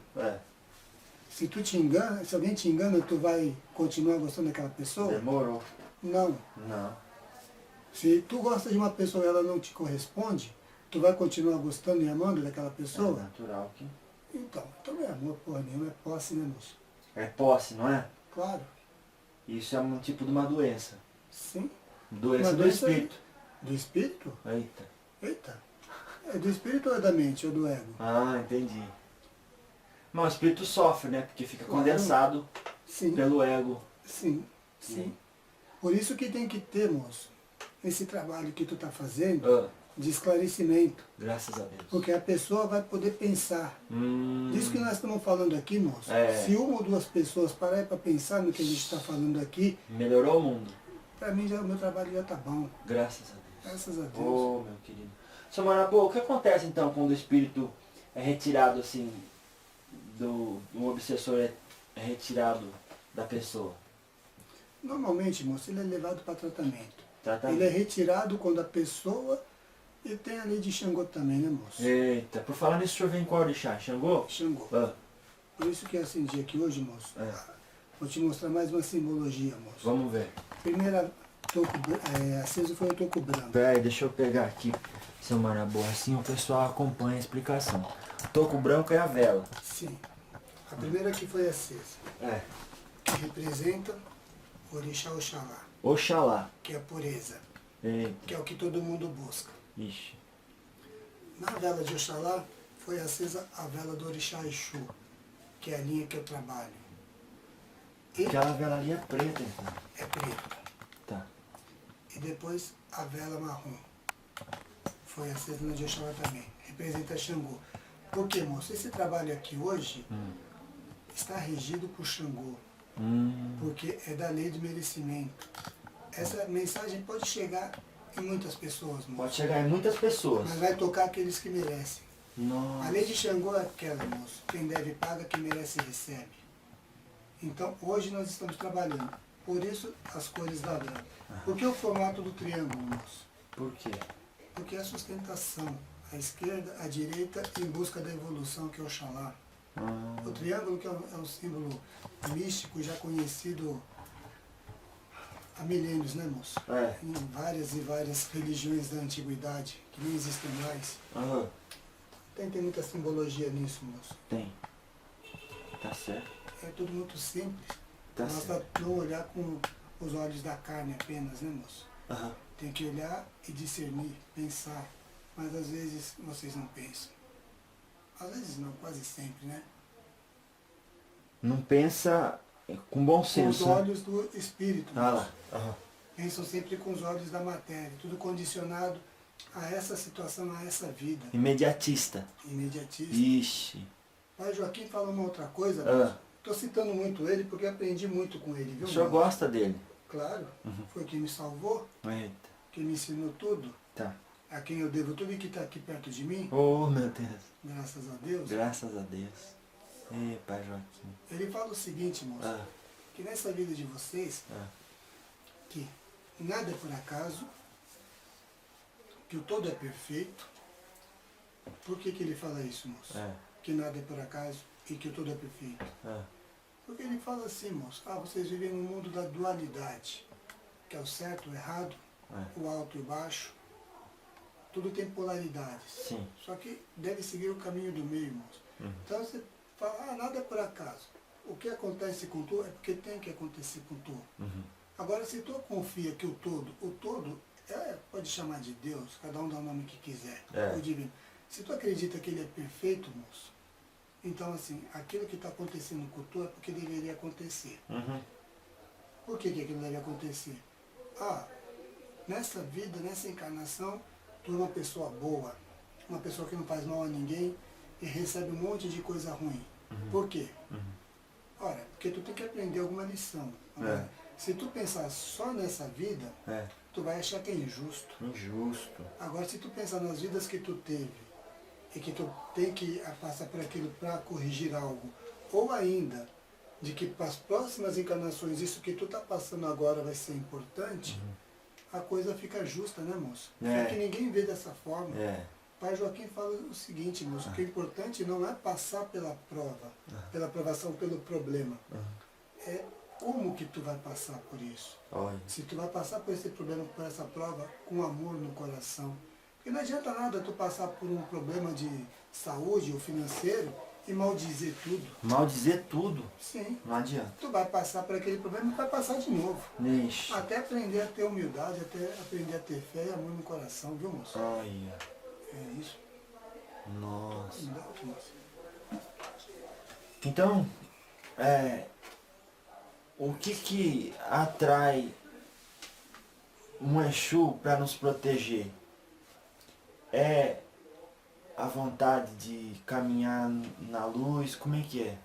[SPEAKER 1] Se tu te engana, se alguém te engana, tu vai continuar gostando daquela pessoa?
[SPEAKER 2] Demorou.
[SPEAKER 1] Não.
[SPEAKER 2] Não.
[SPEAKER 1] Se tu gosta de uma pessoa e ela não te corresponde, tu vai continuar gostando e amando daquela pessoa?
[SPEAKER 2] É natural que...
[SPEAKER 1] Então não é amor porra nenhuma, é posse, né, moço?
[SPEAKER 2] É posse, não é?
[SPEAKER 1] Claro.
[SPEAKER 2] Isso é um tipo de uma doença.
[SPEAKER 1] Sim.
[SPEAKER 2] Doença
[SPEAKER 1] Uma
[SPEAKER 2] do
[SPEAKER 1] doença
[SPEAKER 2] espírito.
[SPEAKER 1] Do espírito?
[SPEAKER 2] Eita.
[SPEAKER 1] Eita. É do espírito ou é da mente ou do ego?
[SPEAKER 2] Ah, entendi. Mas o espírito sofre, né? Porque fica condensado
[SPEAKER 1] Sim.
[SPEAKER 2] pelo ego.
[SPEAKER 1] Sim. Sim. Por isso que tem que ter, moço, esse trabalho que tu está fazendo de esclarecimento.
[SPEAKER 2] Graças a Deus.
[SPEAKER 1] Porque a pessoa vai poder pensar. Disso que nós estamos falando aqui, moço. Se uma ou duas pessoas pararem para pensar no que a gente está falando aqui,
[SPEAKER 2] melhorou o mundo.
[SPEAKER 1] Para mim, o meu trabalho já está bom.
[SPEAKER 2] Graças a Deus.
[SPEAKER 1] Graças a Deus.
[SPEAKER 2] Oh, meu querido. Seu Marabô, o que acontece então quando o espírito é retirado assim, um obsessor é retirado da pessoa?
[SPEAKER 1] Normalmente, moço, ele é levado para tratamento.
[SPEAKER 2] Tratamento.
[SPEAKER 1] Ele é retirado quando a pessoa... E tem a lei de Xangô também, né, moço?
[SPEAKER 2] Eita, por falar nisso, o senhor vem qual orixá? Xangô?
[SPEAKER 1] Xangô.
[SPEAKER 2] Ah.
[SPEAKER 1] Por isso que eu acendi aqui hoje, moço. Vou te mostrar mais uma simbologia, moço.
[SPEAKER 2] Vamos ver.
[SPEAKER 1] Primeira aceso foi o toco branco.
[SPEAKER 2] Peraí, deixa eu pegar aqui, seu Marabô. Assim o pessoal acompanha a explicação. O toco branco é a vela.
[SPEAKER 1] Sim. A primeira que foi acesa. Que representa o orixá Oxalá.
[SPEAKER 2] Oxalá.
[SPEAKER 1] Que é a pureza.
[SPEAKER 2] Eita.
[SPEAKER 1] Que é o que todo mundo busca.
[SPEAKER 2] Ixi.
[SPEAKER 1] Na vela de Oxalá foi acesa a vela do orixá Exu, que é a linha que eu trabalho. E
[SPEAKER 2] aquela vela ali é preta, então.
[SPEAKER 1] é preta.
[SPEAKER 2] Tá.
[SPEAKER 1] E depois a vela marrom. Foi acesa na de Oxalá também. Representa Xangô. Por quê, moço? Esse trabalho aqui hoje está regido por Xangô. Porque é da lei de merecimento. Essa mensagem pode chegar em muitas pessoas, moço.
[SPEAKER 2] Pode chegar em muitas pessoas.
[SPEAKER 1] Mas vai tocar aqueles que merecem.
[SPEAKER 2] Nossa.
[SPEAKER 1] A lei de Xangô é aquela, moço. Quem deve paga, quem merece recebe. Então, hoje nós estamos trabalhando. Por isso, as cores da vela. Por que o formato do triângulo, moço?
[SPEAKER 2] Por quê?
[SPEAKER 1] Porque é a sustentação. A esquerda, a direita, em busca da evolução, que é o Oxalá. O triângulo, que é um símbolo místico, já conhecido há milênios, né, moço? Em várias e várias religiões da antiguidade, que nem existem mais. Tem muita simbologia nisso, moço.
[SPEAKER 2] Tem. Tá certo.
[SPEAKER 1] É tudo muito simples.
[SPEAKER 2] Tá
[SPEAKER 1] Basta
[SPEAKER 2] certo.
[SPEAKER 1] não olhar com os olhos da carne apenas, né, moço? Tem que olhar e discernir, pensar. Mas às vezes vocês não pensam. Às vezes não, quase sempre, né?
[SPEAKER 2] Não pensa com bom
[SPEAKER 1] Com
[SPEAKER 2] senso.
[SPEAKER 1] os olhos do espírito, moço.
[SPEAKER 2] Lá.
[SPEAKER 1] Pensam sempre com os olhos da matéria. Tudo condicionado a essa situação, a essa vida.
[SPEAKER 2] Imediatista.
[SPEAKER 1] Imediatista.
[SPEAKER 2] Ixi.
[SPEAKER 1] Pai Joaquim fala uma outra coisa, moço. Estou citando muito ele porque aprendi muito com ele, viu?
[SPEAKER 2] O senhor
[SPEAKER 1] moço?
[SPEAKER 2] gosta dele?
[SPEAKER 1] Claro. Foi quem me salvou,
[SPEAKER 2] Eita.
[SPEAKER 1] quem me ensinou tudo.
[SPEAKER 2] Tá.
[SPEAKER 1] A quem eu devo tudo e que está aqui perto de mim.
[SPEAKER 2] Oh, meu Deus.
[SPEAKER 1] Graças a Deus.
[SPEAKER 2] Graças a Deus. Ei, Pai Joaquim.
[SPEAKER 1] Ele fala o seguinte, moço. Que nessa vida de vocês, que nada é por acaso, que o todo é perfeito. Por que ele fala isso, moço? Que nada é por acaso e que o todo é perfeito. Porque ele fala assim, moço, vocês vivem no mundo da dualidade, que é o certo, o errado, o alto e o baixo. Tudo tem polaridades.
[SPEAKER 2] Sim.
[SPEAKER 1] Só que deve seguir o caminho do meio, moço. Então você fala, nada é por acaso. O que acontece com tu é porque tem que acontecer com tu. Agora, se tu confia que o todo pode chamar de Deus, cada um dá o nome que quiser, o divino. Se tu acredita que ele é perfeito, moço, então assim, aquilo que está acontecendo com tu é porque deveria acontecer. Por que aquilo deve acontecer? Nessa vida, nessa encarnação, tu é uma pessoa boa, uma pessoa que não faz mal a ninguém e recebe um monte de coisa ruim. Por quê? Ora, porque tu tem que aprender alguma lição. Se tu pensar só nessa vida, tu vai achar que é injusto.
[SPEAKER 2] Injusto.
[SPEAKER 1] Agora, se tu pensar nas vidas que tu teve e que tu tem que passar por aquilo para corrigir algo, ou ainda de que para as próximas encarnações isso que tu está passando agora vai ser importante, a coisa fica justa, né, moço? Só que ninguém vê dessa forma. Pai Joaquim fala o seguinte, moço, que o importante não é passar pela prova, pela aprovação, pelo problema. É como que tu vai passar por isso. Se tu vai passar por esse problema, por essa prova, com amor no coração. Porque não adianta nada tu passar por um problema de saúde ou financeiro e maldizer tudo.
[SPEAKER 2] Maldizer tudo?
[SPEAKER 1] Sim.
[SPEAKER 2] Não adianta.
[SPEAKER 1] Tu vai passar por aquele problema e vai passar de novo.
[SPEAKER 2] Ixi.
[SPEAKER 1] Até aprender a ter humildade, até aprender a ter fé e amor no coração, viu, moço?
[SPEAKER 2] Olha.
[SPEAKER 1] É isso.
[SPEAKER 2] Nossa.
[SPEAKER 1] Humildade, moço.
[SPEAKER 2] Então, o que atrai um Exu para nos proteger? É a vontade de caminhar na luz? Como é que é?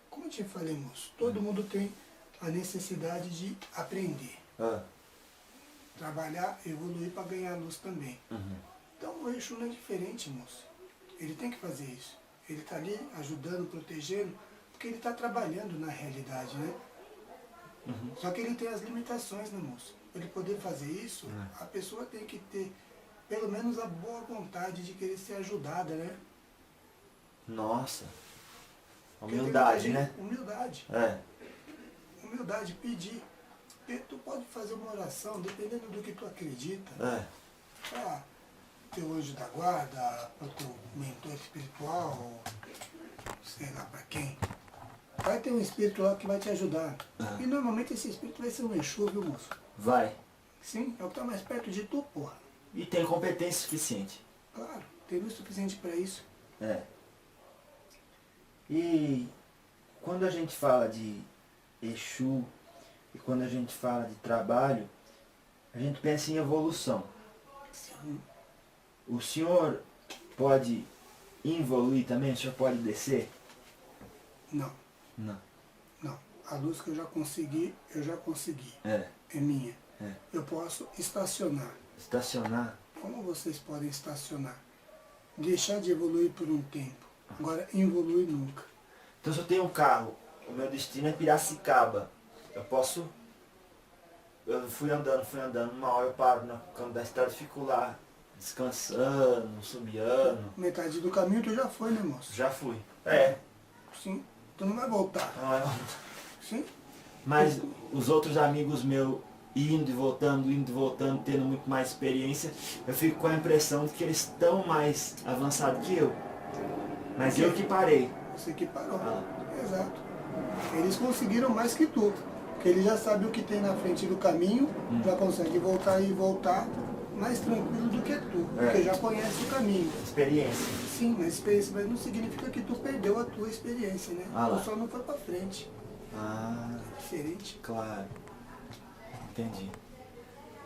[SPEAKER 1] Como eu te falei, moço, todo mundo tem a necessidade de aprender.
[SPEAKER 2] Ah.
[SPEAKER 1] Trabalhar, evoluir para ganhar luz também.
[SPEAKER 2] Uhum.
[SPEAKER 1] Então o Exu não é diferente, moço. Ele tem que fazer isso. Ele está ali ajudando, protegendo, porque ele está trabalhando na realidade, né?
[SPEAKER 2] Uhum.
[SPEAKER 1] Só que ele tem as limitações, né, moço? Para ele poder fazer isso, a pessoa tem que ter pelo menos a boa vontade de querer ser ajudada, né?
[SPEAKER 2] Nossa.
[SPEAKER 1] Porque
[SPEAKER 2] Humildade,
[SPEAKER 1] tem muita
[SPEAKER 2] né?
[SPEAKER 1] gente- Humildade.
[SPEAKER 2] É.
[SPEAKER 1] Humildade, pedir. Porque tu pode fazer uma oração, dependendo do que tu acredita,
[SPEAKER 2] É.
[SPEAKER 1] para teu anjo da guarda, para teu mentor espiritual, sei lá para quem. Vai ter um espírito lá que vai te ajudar. E normalmente esse espírito vai ser um Exu, viu, moço?
[SPEAKER 2] Vai.
[SPEAKER 1] Sim, é o que está mais perto de tu, porra.
[SPEAKER 2] E tem competência suficiente.
[SPEAKER 1] Claro, tem luz suficiente para isso.
[SPEAKER 2] É. E quando a gente fala de Exu e quando a gente fala de trabalho, a gente pensa em evolução.
[SPEAKER 1] Sim.
[SPEAKER 2] O senhor pode evoluir também? O senhor pode descer?
[SPEAKER 1] Não,
[SPEAKER 2] Não.
[SPEAKER 1] não. A luz que eu já consegui,
[SPEAKER 2] É.
[SPEAKER 1] É minha.
[SPEAKER 2] É.
[SPEAKER 1] Eu posso estacionar.
[SPEAKER 2] Estacionar?
[SPEAKER 1] Como vocês podem estacionar? Deixar de evoluir por um tempo. Agora, evoluir nunca.
[SPEAKER 2] Então se eu tenho um carro, o meu destino é Piracicaba. Eu posso. Eu fui andando, uma hora eu paro no canto da estrada e fico lá, descansando, subiando.
[SPEAKER 1] Metade do caminho tu já foi, né, moço?
[SPEAKER 2] Já fui. É.
[SPEAKER 1] Sim. Tu não vai voltar.
[SPEAKER 2] Não é-
[SPEAKER 1] Sim?
[SPEAKER 2] Mas os outros amigos meus indo e voltando, tendo muito mais experiência, eu fico com a impressão de que eles estão mais avançados que eu. Mas eu que parei.
[SPEAKER 1] Você que parou.
[SPEAKER 2] Ah.
[SPEAKER 1] Exato. Eles conseguiram mais que tu. Porque eles já sabem o que tem na frente do caminho, já conseguem voltar e voltar mais tranquilo do que tu. Porque já conhece o caminho.
[SPEAKER 2] Experiência.
[SPEAKER 1] Sim, mas experiência mas não significa que tu perdeu a tua experiência, né?
[SPEAKER 2] Ah lá.
[SPEAKER 1] Tu só não foi pra frente.
[SPEAKER 2] Ah,
[SPEAKER 1] É diferente.
[SPEAKER 2] claro. Entendi.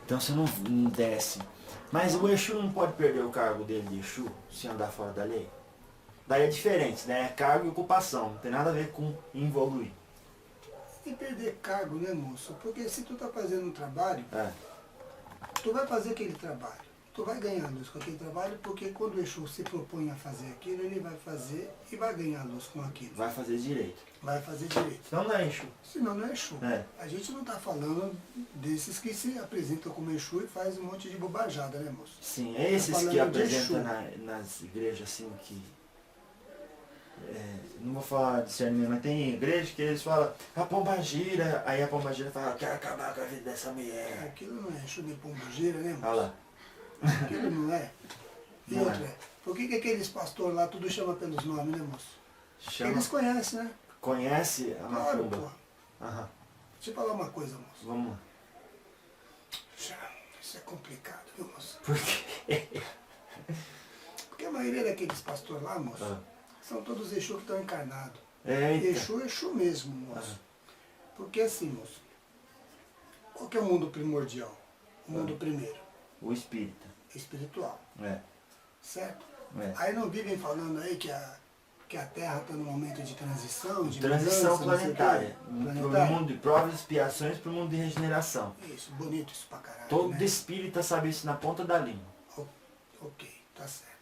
[SPEAKER 2] Então você não desce. Mas o Exu não pode perder o cargo dele de Exu se andar fora da lei? Daí é diferente, né? É cargo e ocupação. Não tem nada a ver com evoluir.
[SPEAKER 1] E perder cargo, né, moço? Porque se tu tá fazendo um trabalho,
[SPEAKER 2] É.
[SPEAKER 1] tu vai fazer aquele trabalho. Tu vai ganhar luz com aquele trabalho, porque quando o Exu se propõe a fazer aquilo, ele vai fazer e vai ganhar luz com aquilo.
[SPEAKER 2] Vai fazer direito.
[SPEAKER 1] Vai fazer direito.
[SPEAKER 2] Então não é Exu.
[SPEAKER 1] Senão não é Exu.
[SPEAKER 2] É.
[SPEAKER 1] A gente não tá falando desses que se apresentam como Exu e faz um monte de bobajada, né, moço?
[SPEAKER 2] Sim, é esses
[SPEAKER 1] falando
[SPEAKER 2] que
[SPEAKER 1] de
[SPEAKER 2] apresentam
[SPEAKER 1] Exu.
[SPEAKER 2] nas igrejas assim que. Não vou falar de discernimento, mas tem igreja que eles falam, a pomba gira, aí a pomba gira fala, quero acabar com a vida dessa mulher.
[SPEAKER 1] Aquilo não é Exu nem pombogeira, né, moço?
[SPEAKER 2] Olha lá.
[SPEAKER 1] Aquilo não é. E
[SPEAKER 2] Não
[SPEAKER 1] outra, por que aqueles pastores lá tudo chama pelos nomes, né, moço?
[SPEAKER 2] Chama,
[SPEAKER 1] Eles conhecem, né?
[SPEAKER 2] conhece a
[SPEAKER 1] Claro,
[SPEAKER 2] macumba.
[SPEAKER 1] pô.
[SPEAKER 2] Aham.
[SPEAKER 1] Deixa eu falar uma coisa, moço.
[SPEAKER 2] Vamos lá.
[SPEAKER 1] Isso é complicado, viu, moço?
[SPEAKER 2] Por quê?
[SPEAKER 1] Porque a maioria daqueles pastores lá, moço,
[SPEAKER 2] Ah.
[SPEAKER 1] são todos Exu que estão encarnados.
[SPEAKER 2] Eita.
[SPEAKER 1] Exu é Exu mesmo, moço. Porque assim, moço, qual que é o mundo primordial? O mundo primeiro,
[SPEAKER 2] O espírita.
[SPEAKER 1] espiritual,
[SPEAKER 2] É.
[SPEAKER 1] certo?
[SPEAKER 2] É.
[SPEAKER 1] Aí não vivem falando aí que a Terra está num momento de transição, de
[SPEAKER 2] Transição
[SPEAKER 1] mudança, não sei o quê.
[SPEAKER 2] planetária. Pro
[SPEAKER 1] Planetária?
[SPEAKER 2] mundo de provas e expiações para o mundo de regeneração.
[SPEAKER 1] Isso, bonito isso pra caralho,
[SPEAKER 2] Todo
[SPEAKER 1] né?
[SPEAKER 2] espírita sabe isso na ponta da língua.
[SPEAKER 1] Ok, tá certo.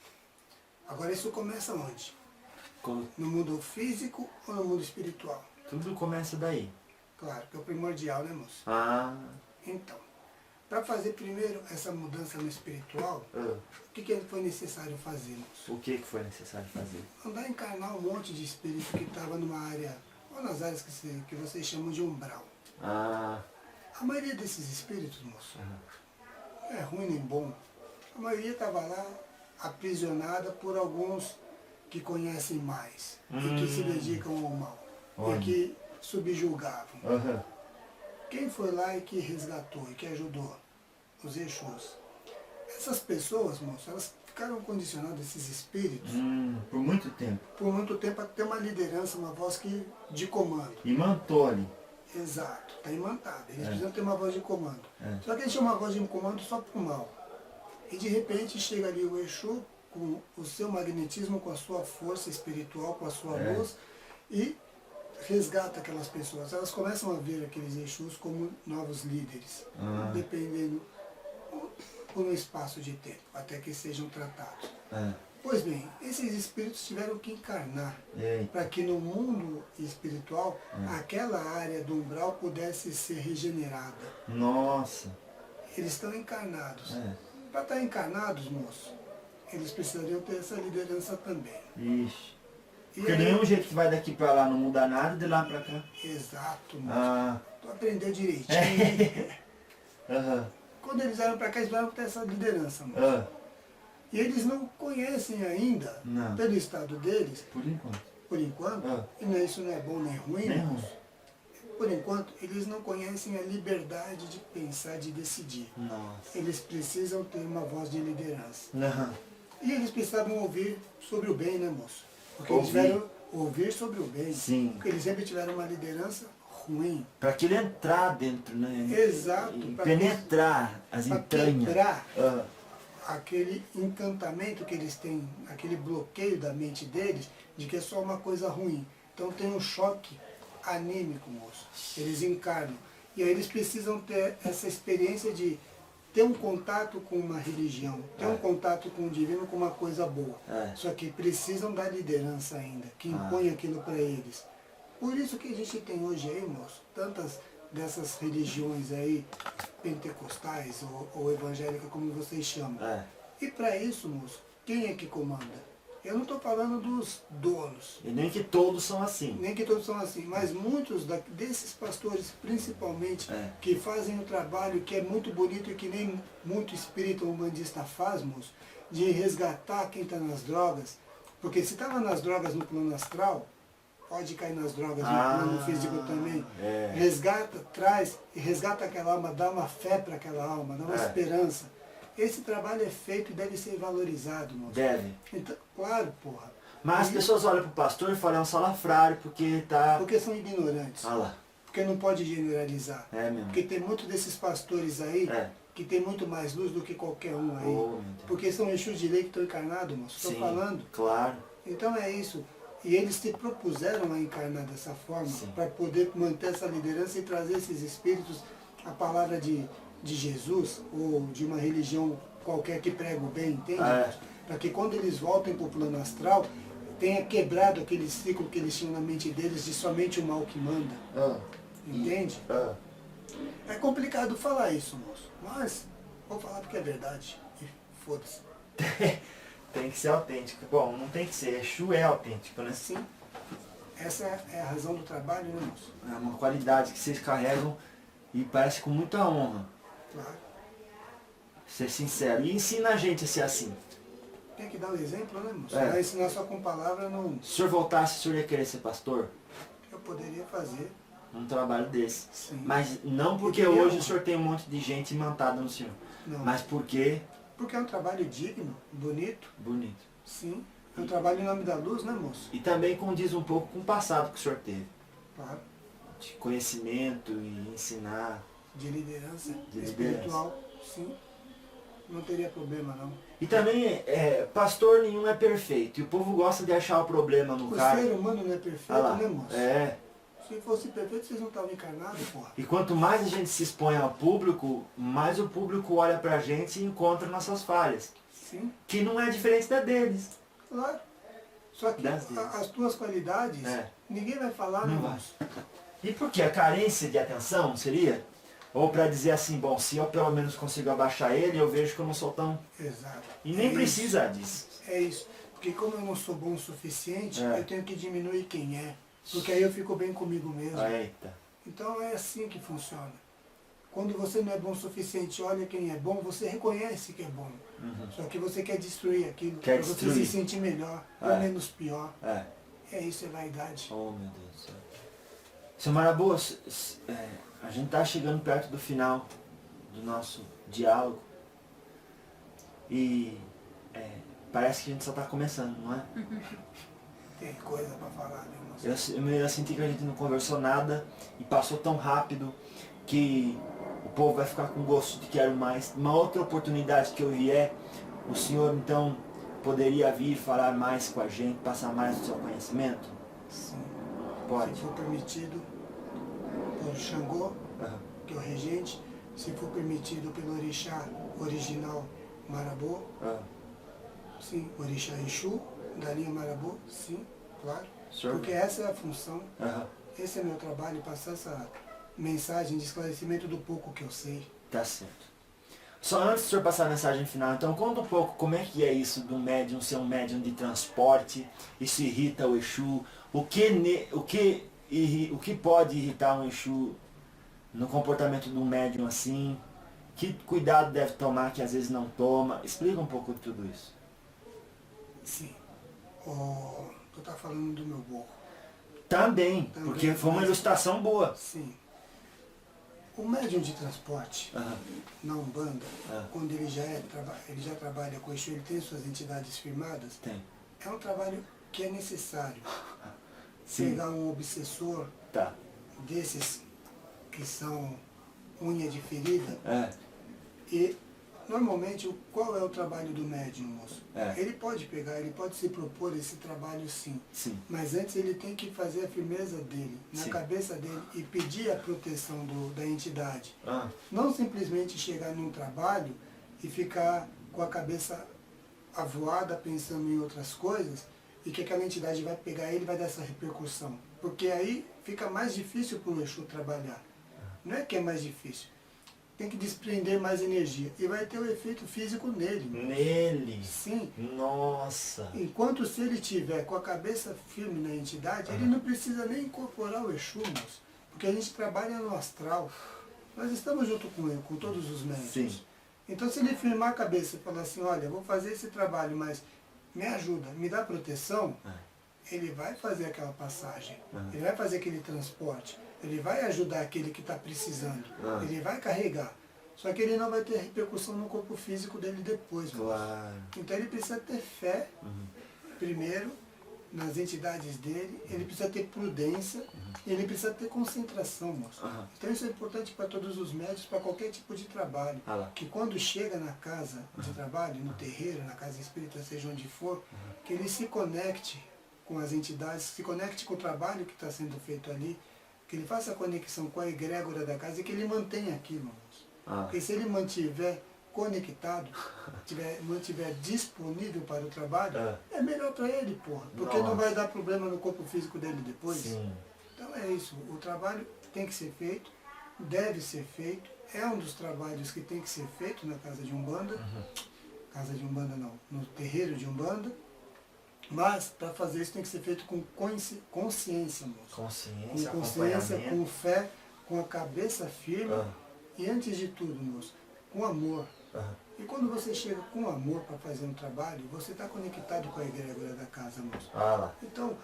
[SPEAKER 1] Agora isso começa onde?
[SPEAKER 2] Co-
[SPEAKER 1] No mundo físico ou no mundo espiritual?
[SPEAKER 2] Tudo começa daí.
[SPEAKER 1] Claro, que é o primordial, né, moço?
[SPEAKER 2] Ah.
[SPEAKER 1] Então, para fazer primeiro essa mudança no espiritual,
[SPEAKER 2] Ah.
[SPEAKER 1] o que foi necessário fazer, moço?
[SPEAKER 2] O que foi necessário fazer?
[SPEAKER 1] Mandar encarnar um monte de espírito que estava numa área, ou nas áreas que vocês chamam de umbral.
[SPEAKER 2] Ah.
[SPEAKER 1] A maioria desses espíritos, moço, não é ruim nem bom. A maioria estava lá aprisionada por alguns que conhecem mais e que se dedicam ao mal
[SPEAKER 2] Olha.
[SPEAKER 1] e que subjugavam.
[SPEAKER 2] Aham.
[SPEAKER 1] Quem foi lá e que resgatou e que ajudou? Os Exus. Essas pessoas, moço, elas ficaram condicionadas, esses espíritos,
[SPEAKER 2] Por muito tempo.
[SPEAKER 1] por muito tempo a ter uma liderança, uma voz de comando.
[SPEAKER 2] Imantou ali.
[SPEAKER 1] Exato, está imantado. Eles precisam ter uma voz de comando.
[SPEAKER 2] É.
[SPEAKER 1] Só que eles tinham uma voz de comando só para o mal. E de repente chega ali o Exu com o seu magnetismo, com a sua força espiritual, com a sua luz, e resgata aquelas pessoas. Elas começam a ver aqueles Exus como novos líderes, dependendo por um espaço de tempo, até que sejam tratados. Pois bem, esses espíritos tiveram que encarnar para que no mundo espiritual aquela área do umbral pudesse ser regenerada.
[SPEAKER 2] Nossa.
[SPEAKER 1] Eles estão encarnados. Para estar encarnados, moço, eles precisariam ter essa liderança também.
[SPEAKER 2] Ixi.
[SPEAKER 1] E
[SPEAKER 2] Porque do
[SPEAKER 1] aí-
[SPEAKER 2] mesmo jeito que vai daqui pra lá não muda nada, de lá pra cá.
[SPEAKER 1] Exato, moço.
[SPEAKER 2] Ah.
[SPEAKER 1] Tu aprendeu direitinho.
[SPEAKER 2] Aham.
[SPEAKER 1] Quando eles vieram para cá, eles vieram ter essa liderança, moço.
[SPEAKER 2] Ah.
[SPEAKER 1] E eles não conhecem ainda,
[SPEAKER 2] Não.
[SPEAKER 1] pelo estado deles,
[SPEAKER 2] Por enquanto.
[SPEAKER 1] por enquanto, e isso não é bom nem ruim,
[SPEAKER 2] Nem
[SPEAKER 1] moço. Por enquanto, eles não conhecem a liberdade de pensar, de decidir.
[SPEAKER 2] Nossa.
[SPEAKER 1] Eles precisam ter uma voz de liderança.
[SPEAKER 2] Não.
[SPEAKER 1] E eles precisavam ouvir sobre o bem, né, moço? Porque eles
[SPEAKER 2] Ouvir.
[SPEAKER 1] tiveram ouvir sobre o bem.
[SPEAKER 2] Sim.
[SPEAKER 1] Porque eles sempre tiveram uma liderança ruim.
[SPEAKER 2] Pra aquilo entrar dentro, né?
[SPEAKER 1] Exato.
[SPEAKER 2] E
[SPEAKER 1] Pra
[SPEAKER 2] penetrar as
[SPEAKER 1] Para
[SPEAKER 2] entranhas.
[SPEAKER 1] quebrar
[SPEAKER 2] Ah.
[SPEAKER 1] aquele encantamento que eles têm, aquele bloqueio da mente deles, de que é só uma coisa ruim. Então tem um choque anímico, moço. Eles encarnam. E aí eles precisam ter essa experiência de ter um contato com uma religião, ter um contato com o divino, com uma coisa boa. Só que precisam da liderança ainda, que impõe aquilo para eles. Por isso que a gente tem hoje aí, moço, tantas dessas religiões aí, pentecostais ou evangélicas, como vocês chamam. E para isso, moço, quem é que comanda? Eu não estou falando dos donos,
[SPEAKER 2] E nem que todos são assim.
[SPEAKER 1] nem que todos são assim, mas muitos desses pastores, principalmente, que fazem o trabalho que é muito bonito e que nem muito espírita umbandista faz, moço, de resgatar quem está nas drogas, porque se estava nas drogas no plano astral, pode cair nas drogas no plano físico também. Resgata, traz, e resgata aquela alma, dá uma fé para aquela alma, dá uma esperança. Esse trabalho é feito e deve ser valorizado, moço.
[SPEAKER 2] Deve.
[SPEAKER 1] Então, claro, porra.
[SPEAKER 2] Mas as pessoas olham pro pastor e falam, é um salafrário, porque tá...
[SPEAKER 1] Porque são ignorantes.
[SPEAKER 2] Ah lá.
[SPEAKER 1] Porque não pode generalizar.
[SPEAKER 2] É mesmo.
[SPEAKER 1] Porque tem muitos desses pastores aí que tem muito mais luz do que qualquer um aí.
[SPEAKER 2] Oh, meu Deus.
[SPEAKER 1] Porque são Exus de lei que estão encarnados, moço. Estou
[SPEAKER 2] Sim,
[SPEAKER 1] falando.
[SPEAKER 2] claro.
[SPEAKER 1] Então é isso. E eles se propuseram a encarnar dessa forma para poder manter essa liderança e trazer esses espíritos, a palavra de Jesus ou de uma religião qualquer que prega o bem, entende? Para que quando eles voltem para o plano astral, tenha quebrado aquele ciclo que eles tinham na mente deles de somente o mal que manda. Entende? É complicado falar isso, moço, mas vou falar porque é verdade. E foda-se.
[SPEAKER 2] Tem que ser autêntico. Bom, não tem que ser. Exu é autêntico, né?
[SPEAKER 1] Sim. Essa é a razão do trabalho, né, moço?
[SPEAKER 2] É uma qualidade que vocês carregam e parece com muita honra.
[SPEAKER 1] Claro.
[SPEAKER 2] Ser sincero. E ensina a gente a ser assim.
[SPEAKER 1] Tem que dar o exemplo, né, moço?
[SPEAKER 2] É.
[SPEAKER 1] Vai ensinar só com palavra, não.
[SPEAKER 2] Se o senhor voltasse, o senhor ia querer ser pastor?
[SPEAKER 1] Eu poderia fazer.
[SPEAKER 2] Um trabalho desse.
[SPEAKER 1] Sim.
[SPEAKER 2] Mas não porque
[SPEAKER 1] Eu queria
[SPEAKER 2] hoje
[SPEAKER 1] um.
[SPEAKER 2] o senhor tem um monte de gente imantada no senhor.
[SPEAKER 1] Não.
[SPEAKER 2] Mas porque...
[SPEAKER 1] Porque é um trabalho digno, bonito,
[SPEAKER 2] Bonito.
[SPEAKER 1] sim. É um trabalho em nome da luz, né, moço?
[SPEAKER 2] E também condiz um pouco com o passado que o senhor teve.
[SPEAKER 1] Claro.
[SPEAKER 2] De conhecimento e ensinar.
[SPEAKER 1] De liderança
[SPEAKER 2] De
[SPEAKER 1] espiritual, sim. Não teria problema, não.
[SPEAKER 2] E também, pastor nenhum é perfeito. E o povo gosta de achar o problema no
[SPEAKER 1] O
[SPEAKER 2] cara.
[SPEAKER 1] ser humano não é perfeito,
[SPEAKER 2] Ah lá.
[SPEAKER 1] né, moço?
[SPEAKER 2] É.
[SPEAKER 1] Se fosse perfeito, vocês não estavam encarnados, porra.
[SPEAKER 2] E quanto mais a gente se expõe ao público, mais o público olha pra gente e encontra nossas falhas.
[SPEAKER 1] Sim,
[SPEAKER 2] Que não é diferente da deles.
[SPEAKER 1] claro. Só que
[SPEAKER 2] Das deles.
[SPEAKER 1] as tuas qualidades, ninguém vai falar,
[SPEAKER 2] Não
[SPEAKER 1] né,
[SPEAKER 2] vai.
[SPEAKER 1] moço?
[SPEAKER 2] E por quê? A carência de atenção seria? Ou pra dizer assim, bom, se eu pelo menos consigo abaixar ele, eu vejo que eu não sou tão...
[SPEAKER 1] Exato.
[SPEAKER 2] E nem
[SPEAKER 1] É
[SPEAKER 2] precisa disso.
[SPEAKER 1] isso. É isso. Porque como eu não sou bom o suficiente,
[SPEAKER 2] É.
[SPEAKER 1] eu tenho que diminuir quem é. Porque aí eu fico bem comigo mesmo.
[SPEAKER 2] Eita.
[SPEAKER 1] Então é assim que funciona. Quando você não é bom o suficiente, olha quem é bom, você reconhece que é bom. Só que você quer destruir aquilo, para você se sentir melhor, ou menos pior. É isso, é vaidade.
[SPEAKER 2] Oh, meu Deus do céu. Seu Marabu, a gente está chegando perto do final do nosso diálogo. E parece que a gente só está começando, não é?
[SPEAKER 1] Tem coisa para falar, né, irmão?
[SPEAKER 2] Eu senti que a gente não conversou nada e passou tão rápido que o povo vai ficar com gosto de quero mais. Uma outra oportunidade que eu vier, o senhor então poderia vir falar mais com a gente, passar mais do seu conhecimento?
[SPEAKER 1] Sim.
[SPEAKER 2] Pode.
[SPEAKER 1] Se for permitido por Xangô, que é o regente, se for permitido pelo orixá original Marabô, sim, orixá Exu, da linha Marabô, sim, claro. Porque essa é a função, esse é meu trabalho, passar essa mensagem de esclarecimento do pouco que eu sei.
[SPEAKER 2] Tá certo. Só antes do senhor passar a mensagem final, então conta um pouco como é que é isso do médium ser um médium de transporte, isso irrita o Exu, o que pode irritar um Exu no comportamento de um médium assim, que cuidado deve tomar que às vezes não toma, explica um pouco de tudo isso.
[SPEAKER 1] Sim. Tu tá falando do meu burro.
[SPEAKER 2] Também, porque foi uma ilustração boa.
[SPEAKER 1] Sim. O médium de transporte, na Umbanda, quando ele já trabalha com Exu, ele tem suas entidades firmadas, é um trabalho que é necessário. Pegar um obsessor desses que são unha de ferida, e normalmente qual é o trabalho do médium, moço? Ele pode pegar, ele pode se propor esse trabalho sim. Mas antes ele tem que fazer a firmeza dele, na cabeça dele, e pedir a proteção da entidade. Não simplesmente chegar num trabalho e ficar com a cabeça avoada pensando em outras coisas, e que aquela entidade vai pegar ele e vai dar essa repercussão. Porque aí fica mais difícil para o Exu trabalhar. Não é que é mais difícil. Tem que desprender mais energia. E vai ter o efeito físico nele.
[SPEAKER 2] Nele?
[SPEAKER 1] Sim.
[SPEAKER 2] Nossa.
[SPEAKER 1] Enquanto se ele tiver com a cabeça firme na entidade, ele não precisa nem incorporar o Exu, moço. Porque a gente trabalha no astral. Nós estamos junto com ele, com todos os médicos. Então se ele firmar a cabeça e falar assim, olha, vou fazer esse trabalho, mas me ajuda, me dá proteção, ele vai fazer aquela passagem. Ele vai fazer aquele transporte. Ele vai ajudar aquele que está precisando. Ele vai carregar. Só que ele não vai ter repercussão no corpo físico dele depois.
[SPEAKER 2] Claro.
[SPEAKER 1] Então ele precisa ter fé, primeiro, nas entidades dele. Ele precisa ter prudência. E ele precisa ter concentração, moço. Então isso é importante para todos os médicos, para qualquer tipo de trabalho. Que quando chega na casa de trabalho, no terreiro, na casa espírita, seja onde for, que ele se conecte com as entidades, se conecte com o trabalho que está sendo feito ali, que ele faça a conexão com a egrégora da casa e que ele mantenha aquilo, moço. Porque se ele mantiver conectado, mantiver disponível para o trabalho, é melhor para ele, porra. Porque não vai dar problema no corpo físico dele depois. Então é isso, o trabalho tem que ser feito, deve ser feito, é um dos trabalhos que tem que ser feito na casa de Umbanda, casa de Umbanda não, no terreiro de Umbanda, mas para fazer isso tem que ser feito com consciência, moço. Com consciência, com fé, com a cabeça firme e antes de tudo, moço, com amor. E quando você chega com amor para fazer um trabalho, você está conectado com a egrégora da casa, moço. Então,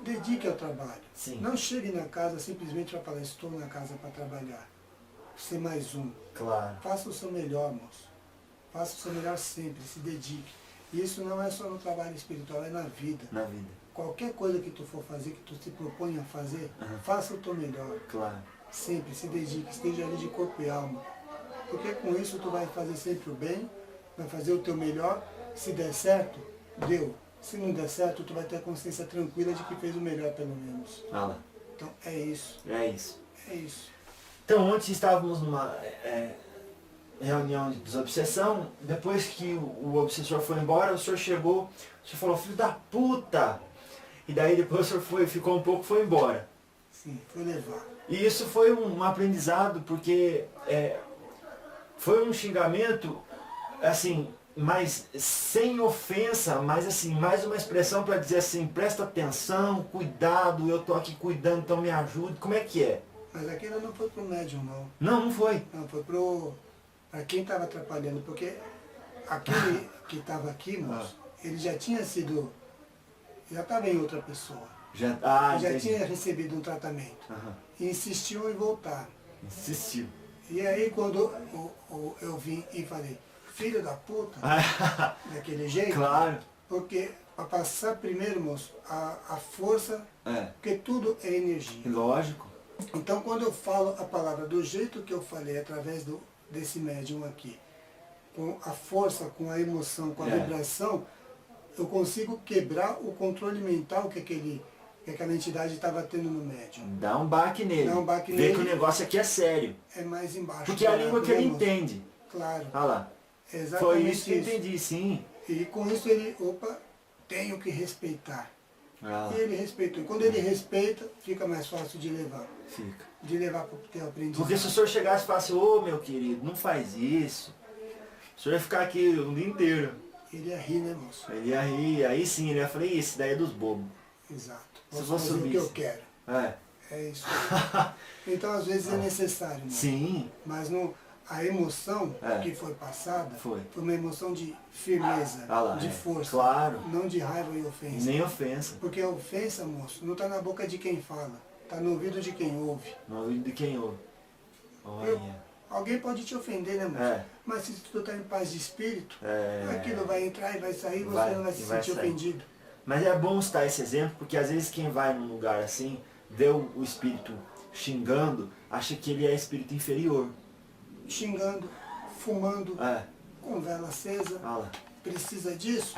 [SPEAKER 1] dedique ao trabalho. Não chegue na casa simplesmente para falar, estou na casa para trabalhar. Ser mais um. Faça o seu melhor, moço. Faça o seu melhor sempre, se dedique. E isso não é só no trabalho espiritual, é na vida. Qualquer coisa que tu for fazer, que tu se propõe a fazer, faça o teu melhor. Sempre, se dedique, esteja ali de corpo e alma. Porque com isso tu vai fazer sempre o bem, vai fazer o teu melhor. Se der certo, deu. Se não der certo, tu vai ter a consciência tranquila de que fez o melhor pelo menos. Então é isso.
[SPEAKER 2] É isso.
[SPEAKER 1] É isso.
[SPEAKER 2] Então ontem estávamos numa reunião de desobsessão, depois que o obsessor foi embora, o senhor chegou, o senhor falou, filho da puta! E daí depois o senhor ficou um pouco e foi embora.
[SPEAKER 1] Sim, foi levar.
[SPEAKER 2] E isso foi um aprendizado, porque foi um xingamento, assim, mas sem ofensa, mas assim, mais uma expressão para dizer assim, presta atenção, cuidado, eu estou aqui cuidando, então me ajude. Como é que é?
[SPEAKER 1] Mas aquilo não foi pro médium, não.
[SPEAKER 2] Não, não foi.
[SPEAKER 1] Não, foi para quem estava atrapalhando, porque aquele que estava aqui, moço, ele já tinha sido, já estava em outra pessoa.
[SPEAKER 2] Já,
[SPEAKER 1] Já
[SPEAKER 2] entendi.
[SPEAKER 1] tinha recebido um tratamento.
[SPEAKER 2] Aham.
[SPEAKER 1] E insistiu em voltar.
[SPEAKER 2] Insistiu.
[SPEAKER 1] E aí quando eu vim e falei, filho da puta, daquele jeito,
[SPEAKER 2] Claro.
[SPEAKER 1] porque para passar primeiro, moço, a força,
[SPEAKER 2] É.
[SPEAKER 1] porque tudo é energia.
[SPEAKER 2] Lógico.
[SPEAKER 1] Então quando eu falo a palavra do jeito que eu falei, através desse médium aqui, com a força, com a emoção, com a vibração, eu consigo quebrar o controle mental que aquela entidade estava tendo no médium.
[SPEAKER 2] Dá um baque nele.
[SPEAKER 1] Dá um baque
[SPEAKER 2] Vê
[SPEAKER 1] nele.
[SPEAKER 2] que o negócio aqui é sério.
[SPEAKER 1] É mais embaixo.
[SPEAKER 2] Porque é a língua que ele
[SPEAKER 1] moço?
[SPEAKER 2] entende.
[SPEAKER 1] Claro.
[SPEAKER 2] Olha lá.
[SPEAKER 1] É exatamente
[SPEAKER 2] Foi isso que eu entendi, sim.
[SPEAKER 1] E com isso ele, tenho que respeitar.
[SPEAKER 2] Ah,
[SPEAKER 1] E ele respeitou. E quando ele respeita, fica mais fácil de levar.
[SPEAKER 2] fica.
[SPEAKER 1] De levar para o teu aprendizado.
[SPEAKER 2] Porque se o senhor chegasse e falasse, ô meu querido, não faz isso, o senhor ia ficar aqui o dia inteiro.
[SPEAKER 1] Ele ia rir, né, moço?
[SPEAKER 2] Ele ia rir, aí sim, ele ia falar, "Ih, esse daí é dos bobos."
[SPEAKER 1] Exato.
[SPEAKER 2] Se
[SPEAKER 1] Posso
[SPEAKER 2] você
[SPEAKER 1] fazer o que eu
[SPEAKER 2] subisse.
[SPEAKER 1] quero.
[SPEAKER 2] É.
[SPEAKER 1] É isso. Então, às vezes, é necessário, moço.
[SPEAKER 2] Sim,
[SPEAKER 1] Mas a emoção
[SPEAKER 2] É.
[SPEAKER 1] que foi passada
[SPEAKER 2] Foi.
[SPEAKER 1] uma emoção de firmeza,
[SPEAKER 2] Ah lá,
[SPEAKER 1] de
[SPEAKER 2] é.
[SPEAKER 1] força.
[SPEAKER 2] Claro.
[SPEAKER 1] Não de raiva e ofensa.
[SPEAKER 2] Nem ofensa.
[SPEAKER 1] Porque a ofensa, moço, não está na boca de quem fala. Está no ouvido de quem ouve.
[SPEAKER 2] No ouvido de quem ouve. Olha.
[SPEAKER 1] Alguém pode te ofender, né, moço?
[SPEAKER 2] É.
[SPEAKER 1] Mas se tu está em paz de espírito,
[SPEAKER 2] É.
[SPEAKER 1] aquilo vai entrar e vai sair e você
[SPEAKER 2] Vai,
[SPEAKER 1] não vai se
[SPEAKER 2] e vai
[SPEAKER 1] sentir
[SPEAKER 2] sair.
[SPEAKER 1] ofendido.
[SPEAKER 2] Mas é bom citar esse exemplo, porque às vezes quem vai num lugar assim, vê o espírito xingando, acha que ele é espírito inferior.
[SPEAKER 1] Xingando, fumando,
[SPEAKER 2] É.
[SPEAKER 1] com vela acesa.
[SPEAKER 2] Olha lá.
[SPEAKER 1] Precisa disso?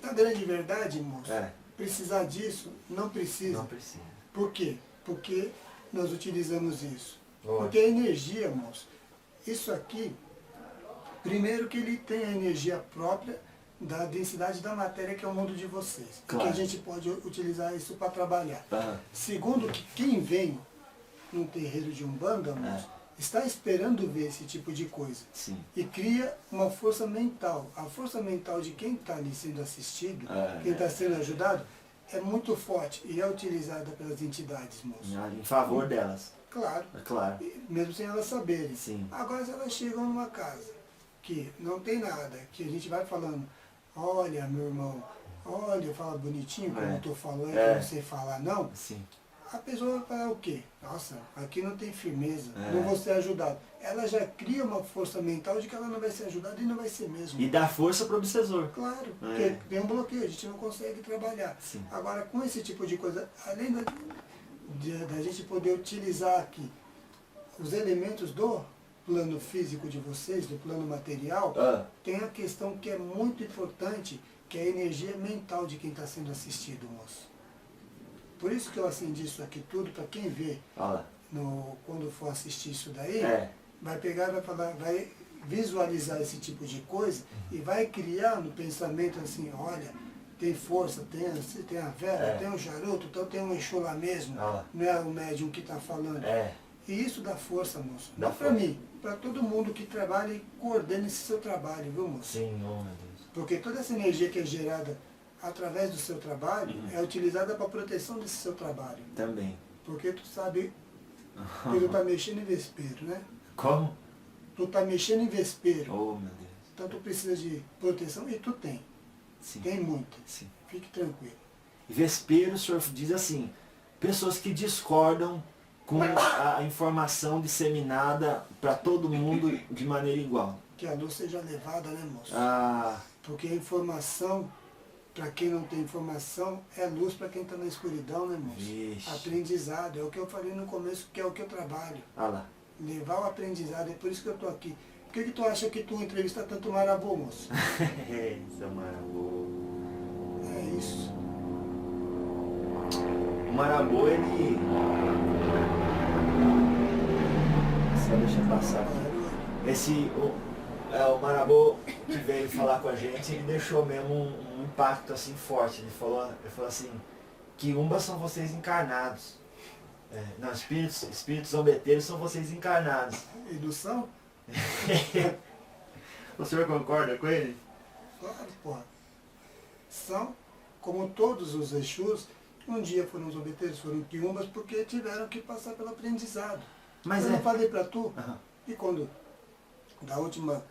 [SPEAKER 1] Na grande verdade, moço,
[SPEAKER 2] É.
[SPEAKER 1] precisar disso não precisa.
[SPEAKER 2] Não precisa.
[SPEAKER 1] Por quê? Porque nós utilizamos isso.
[SPEAKER 2] Lógico.
[SPEAKER 1] Porque a energia, moço, isso aqui, primeiro que ele tem a energia própria da densidade da matéria que é o mundo de vocês.
[SPEAKER 2] Claro.
[SPEAKER 1] Que a gente pode utilizar isso para trabalhar.
[SPEAKER 2] Aham.
[SPEAKER 1] Segundo que quem vem num terreiro de Umbanda, moço, está esperando ver esse tipo de coisa.
[SPEAKER 2] Sim.
[SPEAKER 1] E cria uma força mental. A força mental de quem está ali sendo assistido,
[SPEAKER 2] É.
[SPEAKER 1] quem está sendo ajudado, é muito forte e é utilizada pelas entidades, moço.
[SPEAKER 2] Em favor delas.
[SPEAKER 1] Claro,
[SPEAKER 2] É claro.
[SPEAKER 1] mesmo sem elas saberem.
[SPEAKER 2] Sim.
[SPEAKER 1] Agora, se elas chegam numa casa que não tem nada, que a gente vai falando, olha, meu irmão, olha, fala bonitinho, como tu falou, que eu não sei falar, não.
[SPEAKER 2] Sim.
[SPEAKER 1] A pessoa vai falar o quê? Nossa, aqui não tem firmeza,
[SPEAKER 2] É.
[SPEAKER 1] não vou ser ajudado. Ela já cria uma força mental de que ela não vai ser ajudada e não vai ser mesmo.
[SPEAKER 2] E dá força para o obsessor.
[SPEAKER 1] Claro,
[SPEAKER 2] É.
[SPEAKER 1] porque tem um bloqueio, a gente não consegue trabalhar.
[SPEAKER 2] Sim.
[SPEAKER 1] Agora, com esse tipo de coisa, além da gente poder utilizar aqui os elementos do plano físico de vocês, do plano material,
[SPEAKER 2] Ah.
[SPEAKER 1] tem a questão que é muito importante, que é a energia mental de quem está sendo assistido, moço. Por isso que eu acendi isso aqui tudo, para quem vê,
[SPEAKER 2] Olha lá.
[SPEAKER 1] quando for assistir isso daí,
[SPEAKER 2] É.
[SPEAKER 1] vai pegar, vai falar, vai visualizar esse tipo de coisa e vai criar no pensamento assim, olha, tem força, tem a vela, tem um charuto, então tem um Exu lá mesmo,
[SPEAKER 2] Ah.
[SPEAKER 1] não é o médium que está falando.
[SPEAKER 2] É.
[SPEAKER 1] E isso dá força, moço.
[SPEAKER 2] Dá
[SPEAKER 1] Não para
[SPEAKER 2] força.
[SPEAKER 1] mim, para todo mundo que trabalha e coordena esse seu trabalho, viu, moço?
[SPEAKER 2] Sim, oh meu Deus.
[SPEAKER 1] Porque toda essa energia que é gerada através do seu trabalho é utilizada para proteção desse seu trabalho.
[SPEAKER 2] Também.
[SPEAKER 1] Porque tu sabe que tu tá mexendo em vespeiro, né?
[SPEAKER 2] Como?
[SPEAKER 1] Tu tá mexendo em vespeiro.
[SPEAKER 2] Oh meu Deus.
[SPEAKER 1] Então tu precisa de proteção e tu tem.
[SPEAKER 2] Sim.
[SPEAKER 1] Tem muita.
[SPEAKER 2] Sim.
[SPEAKER 1] Fique tranquilo.
[SPEAKER 2] E vespeiro, o senhor diz assim, pessoas que discordam com a informação disseminada para todo mundo de maneira igual.
[SPEAKER 1] Que a luz seja levada, né, moço?
[SPEAKER 2] Ah,
[SPEAKER 1] Porque a informação, para quem não tem informação, é luz para quem está na escuridão, né, moço?
[SPEAKER 2] vixe.
[SPEAKER 1] Aprendizado. É o que eu falei no começo, que é o que eu trabalho.
[SPEAKER 2] Olha lá.
[SPEAKER 1] Levar o aprendizado. É por isso que eu estou aqui. Por que tu acha que tu entrevista tanto marabô, moço?
[SPEAKER 2] Isso é maravilhoso.
[SPEAKER 1] É isso.
[SPEAKER 2] O Marabô, ele... Só deixa eu passar aqui. O Marabô que veio falar com a gente, ele deixou mesmo um impacto assim forte. Ele falou assim, que Umbas são vocês encarnados. Não, espíritos zombeteiros são vocês encarnados.
[SPEAKER 1] Indução?
[SPEAKER 2] O senhor concorda com ele?
[SPEAKER 1] Claro, porra. São, como todos os Exus, Um dia foram zombeteiros, foram quiumbas, porque tiveram que passar pelo aprendizado.
[SPEAKER 2] Mas
[SPEAKER 1] eu
[SPEAKER 2] é...
[SPEAKER 1] não falei para tu,
[SPEAKER 2] Aham.
[SPEAKER 1] e quando, da última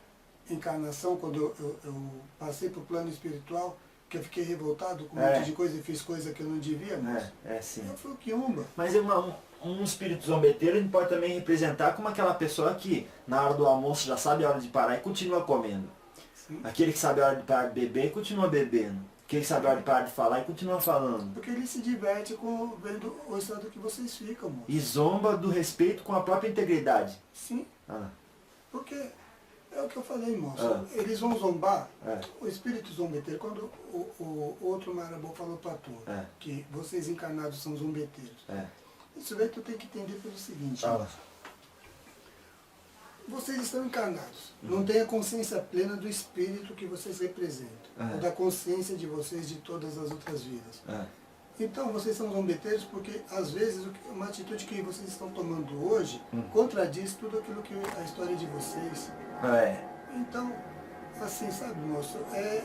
[SPEAKER 1] encarnação, quando eu passei para o plano espiritual, que eu fiquei revoltado com um monte de coisa e fiz coisa que eu não devia, moço.
[SPEAKER 2] Sim.
[SPEAKER 1] Eu fui o quiumba.
[SPEAKER 2] Mas um espírito zombeteiro ele pode também representar como aquela pessoa que na hora do almoço já sabe a hora de parar e continua comendo.
[SPEAKER 1] Sim.
[SPEAKER 2] Aquele que sabe a hora de parar de beber e continua bebendo. Aquele que sabe a hora de parar de falar e continua falando.
[SPEAKER 1] Porque ele se diverte com vendo o estado que vocês ficam, moço.
[SPEAKER 2] E zomba do respeito com a própria integridade.
[SPEAKER 1] Sim.
[SPEAKER 2] Ah.
[SPEAKER 1] Porque é o que eu falei, moço.
[SPEAKER 2] Ah.
[SPEAKER 1] Eles vão zombar.
[SPEAKER 2] É.
[SPEAKER 1] O espírito zombeteiro, quando o outro Marabô falou para tu, que vocês encarnados são zombeteiros. Isso daí tu tem que entender pelo seguinte. Vocês estão encarnados. Não têm a consciência plena do espírito que vocês representam. Ou da consciência de vocês de todas as outras vidas. Então vocês são zombeteiros porque às vezes uma atitude que vocês estão tomando hoje contradiz tudo aquilo que a história de vocês. Então, assim, sabe, moço, é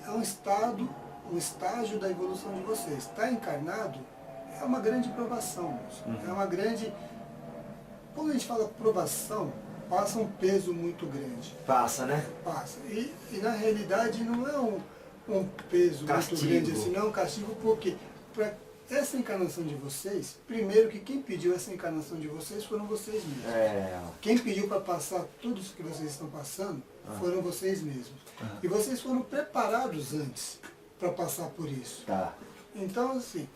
[SPEAKER 1] um estado, um estágio da evolução de vocês. Estar encarnado é uma grande provação, moço. É uma grande... Quando a gente fala provação, passa um peso muito grande.
[SPEAKER 2] Passa, né?
[SPEAKER 1] Passa. E na realidade não é um peso
[SPEAKER 2] Castigo.
[SPEAKER 1] muito grande assim, não é um castigo, porque para essa encarnação de vocês, primeiro que quem pediu essa encarnação de vocês foram vocês mesmos. Quem pediu para passar tudo isso que vocês estão passando foram vocês mesmos. E vocês foram preparados antes para passar por isso. Então, assim,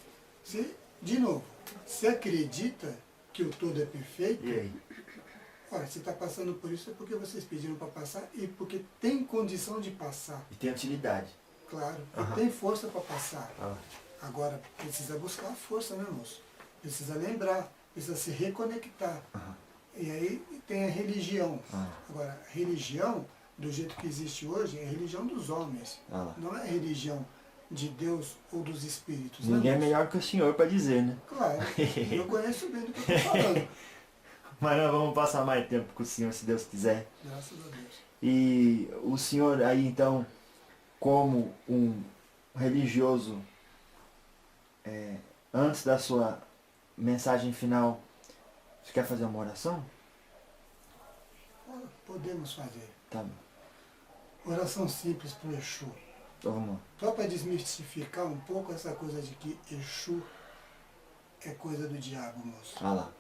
[SPEAKER 1] de novo, se acredita que o todo é perfeito, olha, se está passando por isso é porque vocês pediram para passar e porque tem condição de passar.
[SPEAKER 2] E tem utilidade.
[SPEAKER 1] Claro, e tem força para passar. Agora, precisa buscar a força, né, moço? Precisa lembrar, precisa se reconectar. E aí tem a religião. Agora, a religião, do jeito que existe hoje, é a religião dos homens. Não é a religião de Deus ou dos espíritos.
[SPEAKER 2] Ninguém
[SPEAKER 1] né,
[SPEAKER 2] é melhor que o senhor para dizer, né?
[SPEAKER 1] Claro, eu conheço bem do que eu estou falando.
[SPEAKER 2] Mas nós vamos passar mais tempo com o senhor, se Deus quiser.
[SPEAKER 1] Graças a Deus.
[SPEAKER 2] E o senhor aí, então, como um religioso, antes da sua mensagem final, você quer fazer uma oração?
[SPEAKER 1] Podemos fazer.
[SPEAKER 2] Tá bom.
[SPEAKER 1] Oração simples para o Exu.
[SPEAKER 2] Então vamos lá.
[SPEAKER 1] Só para desmistificar um pouco essa coisa de que Exu é coisa do diabo, moço.
[SPEAKER 2] Vai lá.